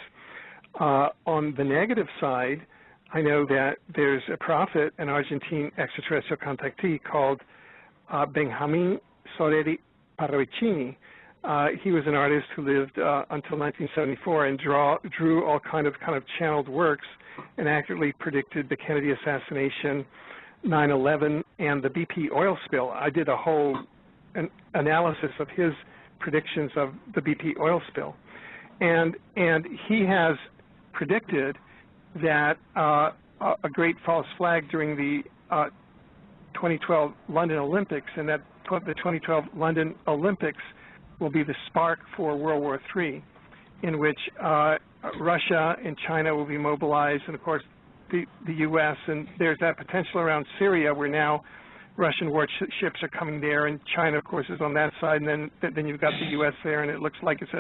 S1: On the negative side, I know that there's a prophet, an Argentine extraterrestrial contactee called Benjamin Soreri Parravicini. He was an artist who lived until 1974 and drew all kind of channeled works and accurately predicted the Kennedy assassination, 9/11, and the BP oil spill. I did a whole analysis of his predictions of the BP oil spill, and he has predicted that a great false flag during the 2012 London Olympics, and that the 2012 London Olympics will be the spark for World War III, in which Russia and China will be mobilized, and of course the U.S., and there's that potential around Syria where now Russian warships are coming there, and China, of course, is on that side, and then you've got the U.S. there, and it looks like it's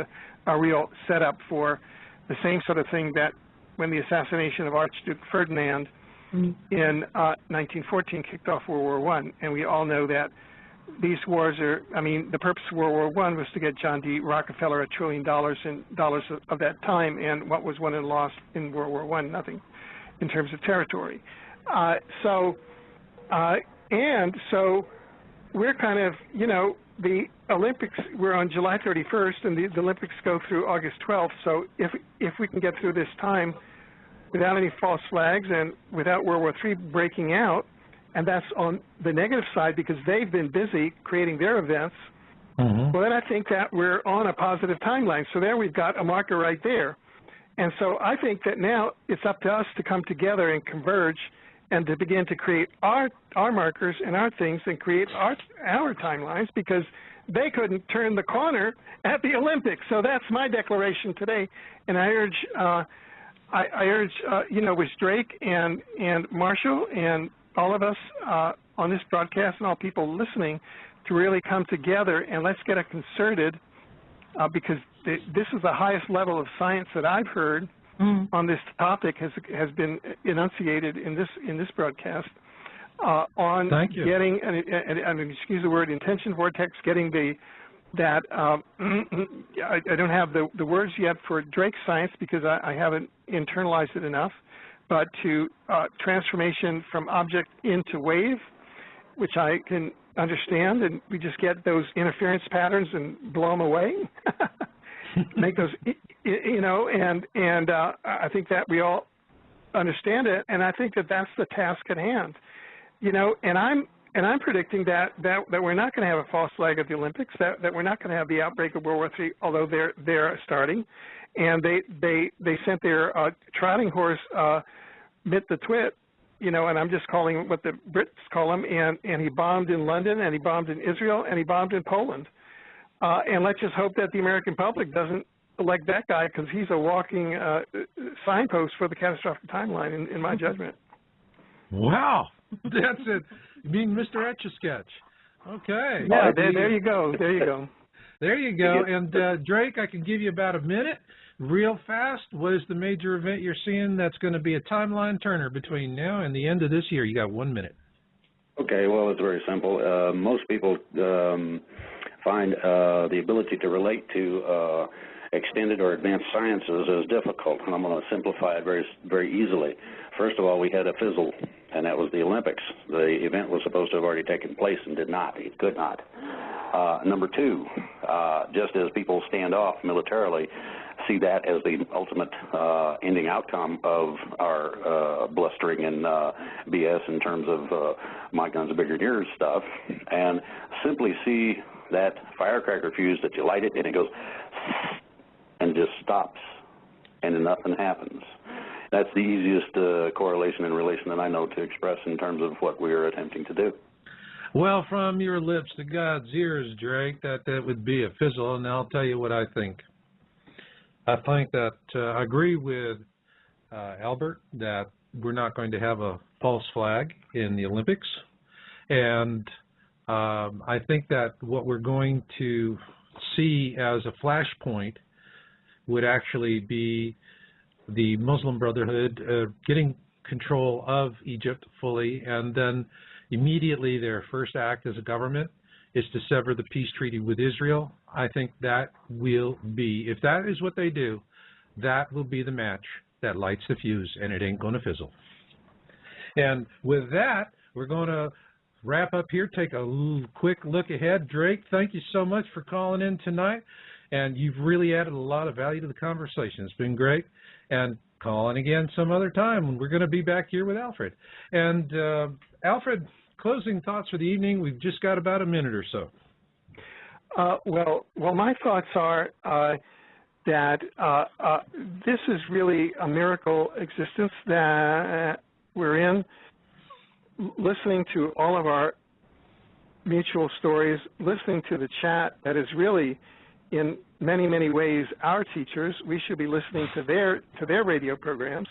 S1: a real setup for the same sort of thing that when the assassination of Archduke Ferdinand in 1914 kicked off World War I. And we all know that these wars the purpose of World War I was to get John D. Rockefeller $1 trillion of that time, and what was won and lost in World War I? Nothing in terms of territory. So we're kind of, you know, the Olympics, we're on July 31st, and the Olympics go through August 12th. So if we can get through this time without any false flags and without World War III breaking out, and that's on the negative side because they've been busy creating their events, well, then I think that we're on a positive timeline. So there we've got a marker right there. And so I think that now it's up to us to come together and converge and to begin to create our markers and our things and create our timelines, because they couldn't turn the corner at the Olympics. So that's my declaration today. And I urge, you know, with Drake and Marshall and all of us on this broadcast and all people listening to really come together and let's get a concerted, because this is the highest level of science that I've heard on this topic has been enunciated in this broadcast on getting and excuse the word intention vortex, getting I don't have the words yet for Drake science because I haven't internalized it enough, but to transformation from object into wave, which I can understand, and we just get those interference patterns and blow them away. Make those, you know, and I think that we all understand it, and I think that that's the task at hand, you know. And I'm predicting that we're not going to have a false flag at the Olympics, that we're not going to have the outbreak of World War III, although they're starting, and they sent their trotting horse Mitt the Twit, you know, and I'm just calling him what the Brits call him, and he bombed in London, and he bombed in Israel, and he bombed in Poland. And let's just hope that the American public doesn't elect that guy, because he's a walking signpost for the catastrophic timeline, in my judgment.
S2: Wow, that's it. You mean Mr. Etch-a-Sketch? Okay.
S1: Yeah, there you go. There you go.
S2: There you go. And Drake, I can give you about a minute, real fast. What is the major event you're seeing that's going to be a timeline turner between now and the end of this year? You got 1 minute.
S6: Okay, well, it's very simple. Most people find the ability to relate to extended or advanced sciences as difficult, and I'm going to simplify it very, very easily. First of all, we had a fizzle, and that was the Olympics. The event was supposed to have already taken place and did not. It could not. Number two, just as people stand off militarily, see that as the ultimate ending outcome of our blustering and BS in terms of my guns are bigger than yours stuff, and simply see that firecracker fuse that you light it and it goes and just stops, and then nothing happens. That's the easiest correlation and relation that I know to express in terms of what we are attempting to do.
S2: Well, from your lips to God's ears, Drake, that would be a fizzle, and I'll tell you what I think. I think that I agree with Albert that we're not going to have a false flag in the Olympics, and I think that what we're going to see as a flashpoint would actually be the Muslim Brotherhood getting control of Egypt fully, and then immediately their first act as a government is to sever the peace treaty with Israel. I think that will be, if that is what they do, that will be the match that lights the fuse, and it ain't going to fizzle. And with that, we're going to wrap up here, take a quick look ahead. Drake, thank you so much for calling in tonight, and you've really added a lot of value to the conversation. It's been great. And call in again some other time when we're going to be back here with Alfred. And Alfred, closing thoughts for the evening. We've just got about a minute or so.
S1: Well, my thoughts are that this is really a miracle existence that we're in. Listening to all of our mutual stories, listening to the chat that is really, in many, many ways, our teachers. We should be listening to their radio programs.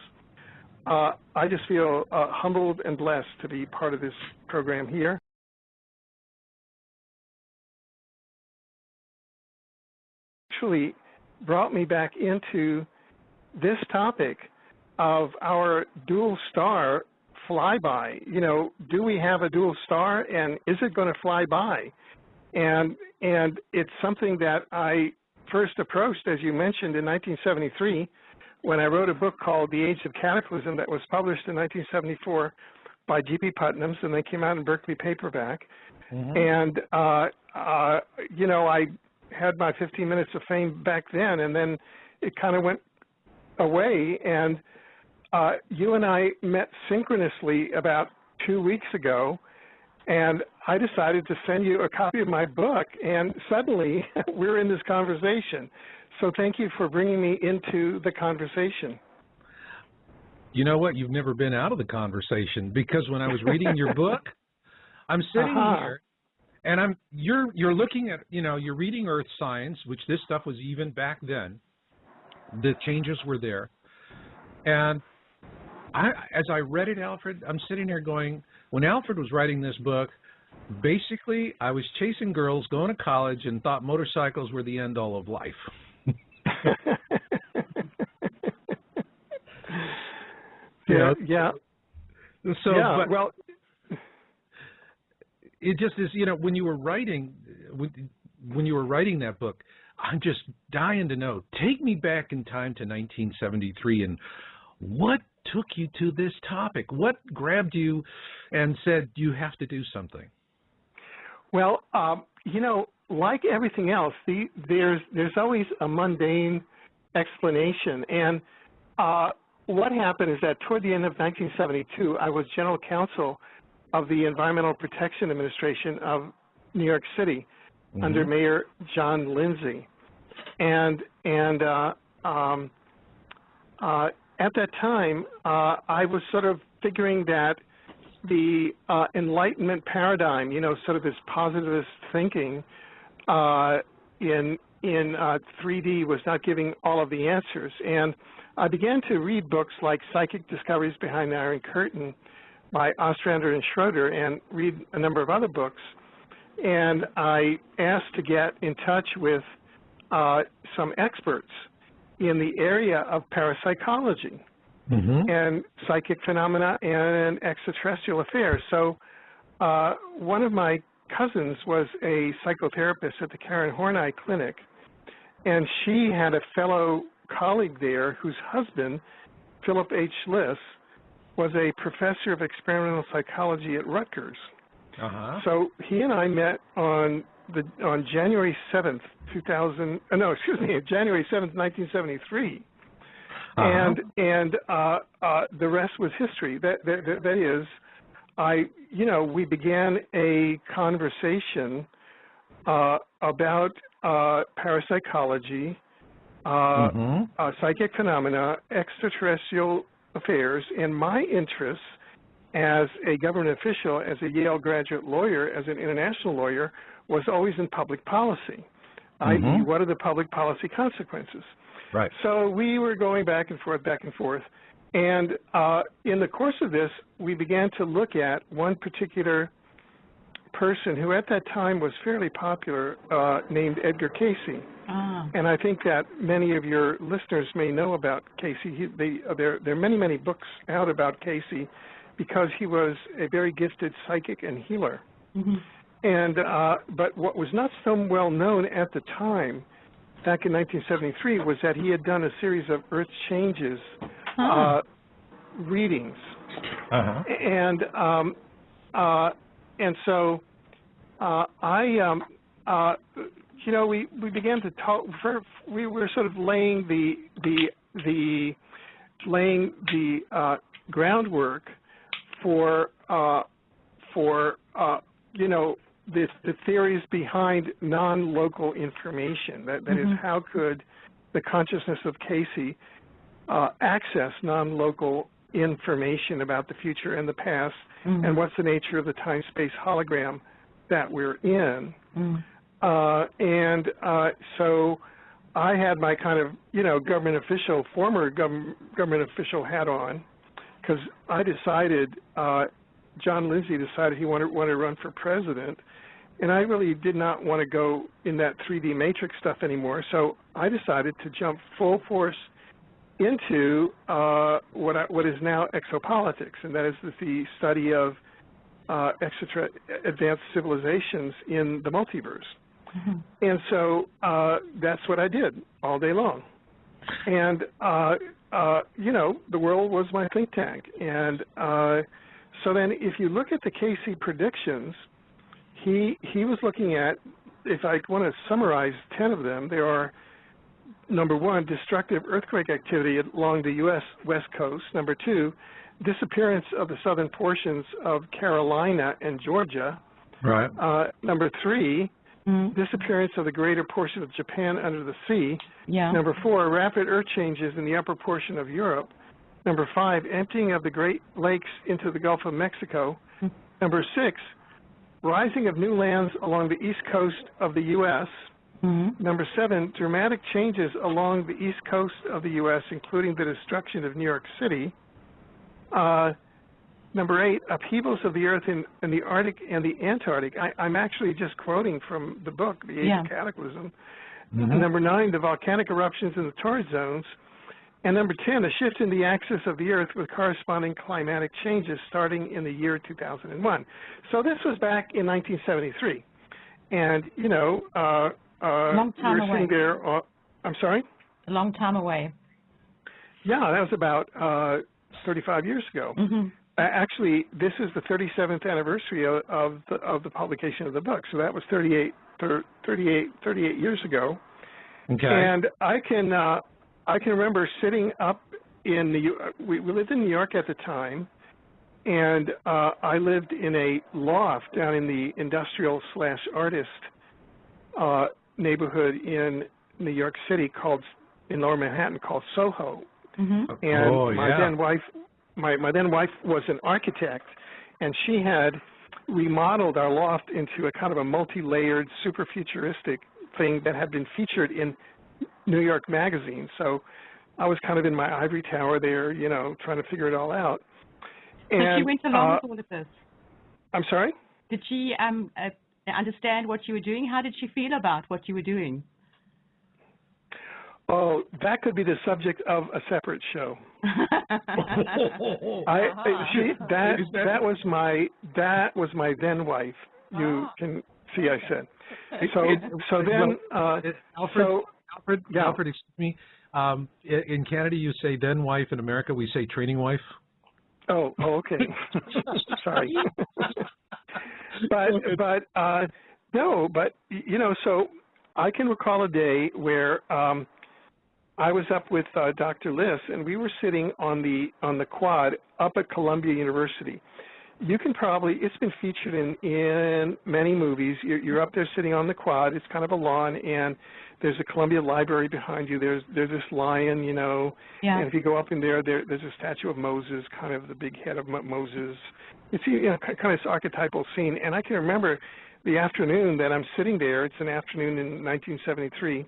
S1: I just feel humbled and blessed to be part of this program here. Actually brought me back into this topic of our dual star flyby. You know, do we have a dual star, and is it going to fly by? And it's something that I first approached, as you mentioned, in 1973, when I wrote a book called The Age of Cataclysm that was published in 1974 by G.P. Putnam's, and they came out in Berkeley paperback. And, you know, I had my 15 minutes of fame back then, and then it kind of went away. And you and I met synchronously about 2 weeks ago, and I decided to send you a copy of my book, and suddenly we're in this conversation. So thank you for bringing me into the conversation.
S2: You know what? You've never been out of the conversation, because when I was reading your book, I'm sitting here, and you're looking at, you know, you're reading Earth science, which this stuff was even back then. The changes were there. And as I read it, Alfred, I'm sitting here going, when Alfred was writing this book, basically I was chasing girls, going to college, and thought motorcycles were the end all of life.
S1: Yeah.
S2: So,
S1: yeah,
S2: but
S1: well,
S2: it just is, you know, when you were writing that book, I'm just dying to know. Take me back in time to 1973, and what took you to this topic? What grabbed you and said you have to do something?
S1: Well, you know, like everything else, there's always a mundane explanation. And what happened is that toward the end of 1972, I was general counsel of the Environmental Protection Administration of New York City under Mayor John Lindsay. And at that time, I was sort of figuring that the Enlightenment paradigm, you know, sort of this positivist thinking, in 3D was not giving all of the answers. And I began to read books like Psychic Discoveries Behind the Iron Curtain by Ostrander and Schroeder, and read a number of other books. And I asked to get in touch with some experts in the area of parapsychology and psychic phenomena and extraterrestrial affairs. So one of my cousins was a psychotherapist at the Karen Horney Clinic, and she had a fellow colleague there whose husband, Philip H. Liss, was a professor of experimental psychology at Rutgers. So he and I met on January 7th, January 7th, 1973. And the rest was history. That is, we began a conversation about parapsychology, psychic phenomena, extraterrestrial affairs, and my interests as a government official, as a Yale graduate lawyer, as an international lawyer, was always in public policy, i.e., what are the public policy consequences?
S2: Right.
S1: So we were going back and forth, and in the course of this, we began to look at one particular person who at that time was fairly popular, named Edgar Cayce. And I think that many of your listeners may know about Cayce. There are many, many books out about Cayce because he was a very gifted psychic and healer. And but what was not so well known at the time, back in 1973, was that he had done a series of Earth changes readings. And so we began to talk. We were sort of laying the groundwork for the theories behind non-local information. That is, how could the consciousness of Cayce access non-local information about the future and the past, and what's the nature of the time-space hologram that we're in. So I had my kind of, former government official hat on, because I decided, John Lindsay decided he wanted to run for president, and I really did not want to go in that 3D matrix stuff anymore, so I decided to jump full force into what is now exopolitics, and that is the study of advanced civilizations in the multiverse. And so that's what I did all day long. And, the world was my think tank. And so then if you look at the Cayce predictions, he was looking at, if I want to summarize 10 of them, there are, number one, destructive earthquake activity along the U.S. West Coast. Number two, disappearance of the southern portions of Carolina and Georgia.
S2: Right.
S1: Number three, disappearance of the greater portion of Japan under the sea. Number four, rapid earth changes in the upper portion of Europe. Number five, emptying of the Great Lakes into the Gulf of Mexico. Number six, rising of new lands along the east coast of the U.S. Number seven, dramatic changes along the east coast of the U.S., including the destruction of New York City. Number eight, upheavals of the Earth in the Arctic and the Antarctic. I'm actually just quoting from the book, The Age of Cataclysm. Number nine, the volcanic eruptions in the torrid zones. And number 10, a shift in the axis of the Earth with corresponding climatic changes starting in the year 2001. So this was back in 1973. And,
S4: long time
S1: we're sitting there. I'm sorry?
S4: A long time away.
S1: Yeah, that was about 35 years ago. Actually, this is the 37th anniversary of the publication of the book. So that was 38 years ago.
S2: Okay.
S1: And I can remember sitting up in we lived in New York at the time, and I lived in a loft down in the industrial/artist neighborhood in New York City in Lower Manhattan called Soho. And my then wife was an architect, and she had remodeled our loft into a kind of a multi-layered, super futuristic thing that had been featured in New York Magazine. So I was kind of in my ivory tower there, you know, trying to figure it all out. And,
S4: so she went along with all of this?
S1: I'm sorry?
S4: Did she understand what you were doing? How did she feel about what you were doing?
S1: Oh, that could be the subject of a separate show. That was my then wife. You can see, I said. So then,
S2: Alfred, excuse me. In Canada, you say then wife. In America, we say training wife.
S1: Oh, okay. Sorry. But you know, so I can recall a day where I was up with Dr. Liss, and we were sitting on the quad up at Columbia University. You can probably, it's been featured in many movies. You're up there sitting on the quad. It's kind of a lawn, and there's a Columbia Library behind you. There's this lion, you know, and if you go up in there, there's a statue of Moses, kind of the big head of Moses. It's, you know, kind of this archetypal scene. And I can remember the afternoon that I'm sitting there. It's an afternoon in 1973.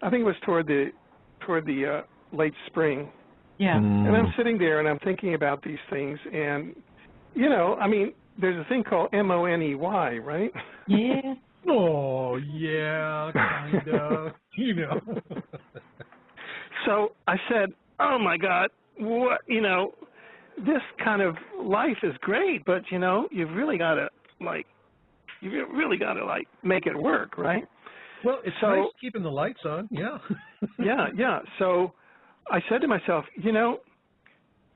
S1: I think it was toward the late spring.
S4: Yeah.
S1: And I'm sitting there and I'm thinking about these things, and you know, I mean, there's a thing called MONEY, right?
S4: Yeah.
S2: Oh, yeah, kind of, you know.
S1: So I said, oh, my God, what, you know, this kind of life is great, but, you know, you've really got to, like, make it work, right?
S2: Well, it's nice keeping the lights on, yeah.
S1: Yeah. So I said to myself, you know,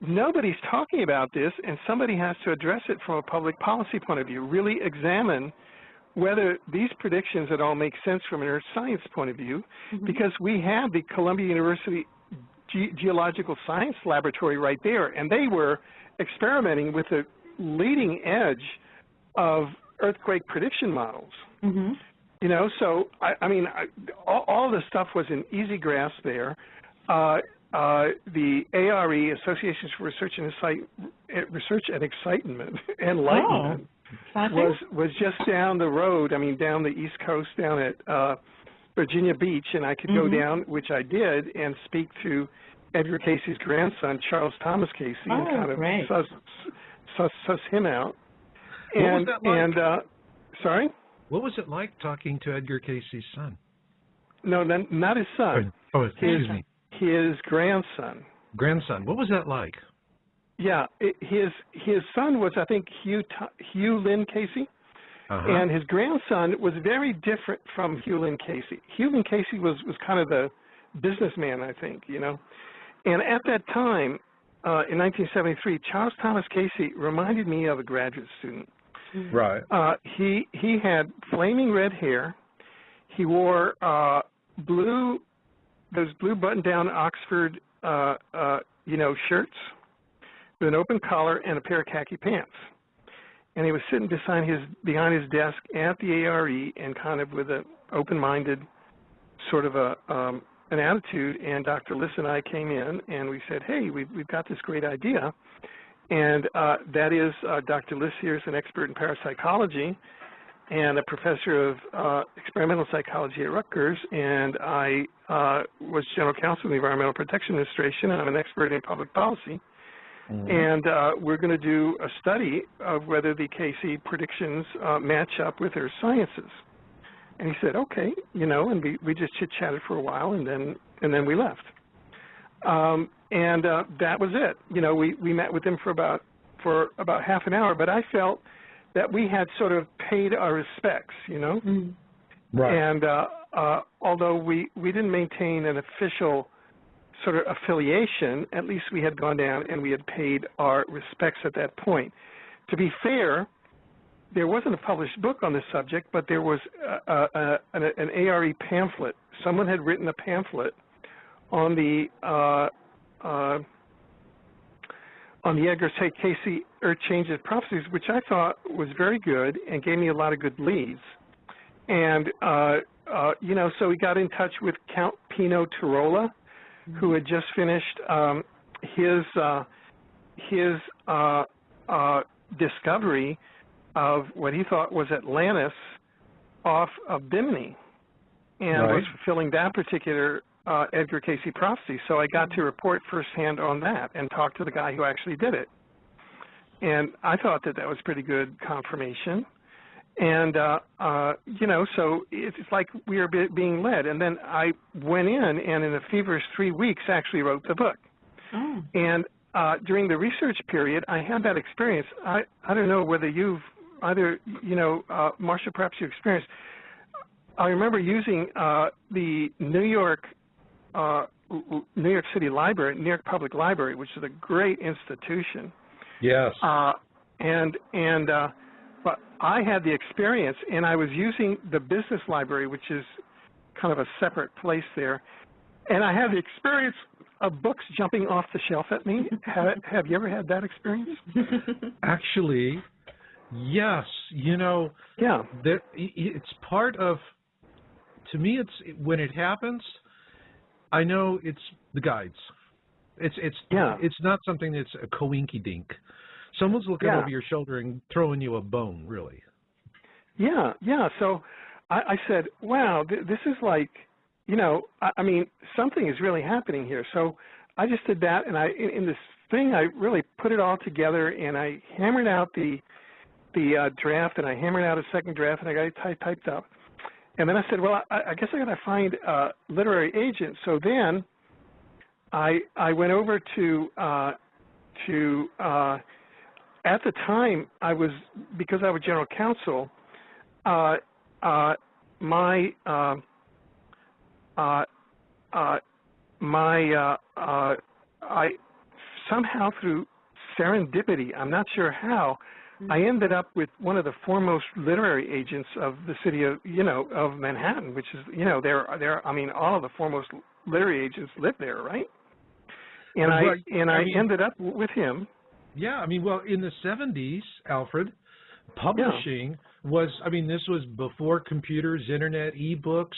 S1: nobody's talking about this, and somebody has to address it from a public policy point of view, really examine whether these predictions at all make sense from an earth science point of view, because we have the Columbia University Geological Science Laboratory right there, and they were experimenting with the leading edge of earthquake prediction models. You know, so, I mean, all this stuff was in easy grasp there. The ARE, Associations for Research and Excitement, Enlightenment, was just down the road. I mean, down the East Coast, down at Virginia Beach, and I could go down, which I did, and speak to Edgar Casey's grandson, Charles Thomas Casey, and kind of suss him out.
S2: And, what was that like?
S1: Sorry?
S2: What was it like talking to Edgar Casey's son?
S1: No, not his son.
S2: Oh, excuse me.
S1: His grandson.
S2: Grandson. What was that like?
S1: Yeah, his son was, I think, Hugh Lynn Casey, and his grandson was very different from Hugh Lynn Casey. Hugh Lynn Casey was kind of the businessman, I think, you know. And at that time, in 1973, Charles Thomas Casey reminded me of a graduate student.
S2: Right.
S1: He had flaming red hair. He wore those blue button-down Oxford, you know, shirts with an open collar and a pair of khaki pants. And he was sitting behind his desk at the ARE, and kind of with an open-minded sort of an attitude. And Dr. Liss and I came in, and we said, hey, we've got this great idea. And that is, Dr. Liss here is an expert in parapsychology and a professor of experimental psychology at Rutgers, and I was general counsel of the Environmental Protection Administration, and I'm an expert in public policy. And we're going to do a study of whether the Casey predictions match up with earth sciences. And he said, okay, you know, and we just chit-chatted for a while, and then we left. And that was it. You know, we met with him for about half an hour, but I felt that we had sort of paid our respects, you know.
S2: Right.
S1: And although we didn't maintain an official sort of affiliation, at least we had gone down and we had paid our respects at that point. To be fair, there wasn't a published book on this subject, but there was an ARE pamphlet. Someone had written a pamphlet on the Edgar Casey Earth Changes Prophecies, which I thought was very good and gave me a lot of good leads. And, you know, so we got in touch with Count Pino Turola, who had just finished his discovery of what he thought was Atlantis off of Bimini. and was fulfilling that particular Edgar Cayce prophecy. So I got to report firsthand on that and talk to the guy who actually did it. And I thought that was pretty good confirmation. And, you know, so it's like we were being led. And then I went in and in a feverish 3 weeks actually wrote the book.
S4: Oh.
S1: And during the research period, I had that experience. I don't know whether you've either, you know, Marcia, perhaps you experienced. I remember using the New York City Library, New York Public Library, which is a great institution.
S2: Yes.
S1: But I had the experience, and I was using the business library, which is kind of a separate place there, and I had the experience of books jumping off the shelf at me. Have you ever had that experience?
S2: Actually, yes. You know,
S1: yeah.
S2: It's part of, to me, it's when it happens, I know it's the guides. It's not something that's a coinky-dink. Someone's looking over your shoulder and throwing you a bone, really. Yeah.
S1: So I said, wow, this is like, you know, I mean, something is really happening here. So I just did that, and in this thing, I really put it all together, and I hammered out the draft, and I hammered out a second draft, and I got it typed up. And then I said, well, I guess I got to find a literary agent. So then I went over to at the time, because I was general counsel, I somehow through serendipity, I'm not sure how, I ended up with one of the foremost literary agents of the city of, you know, of Manhattan, which is, you know, I mean, all of the foremost literary agents live there, right? And I ended up with him.
S2: Yeah, I mean, well, in the 70s, Alfred, publishing was, I mean, this was before computers, internet, e-books,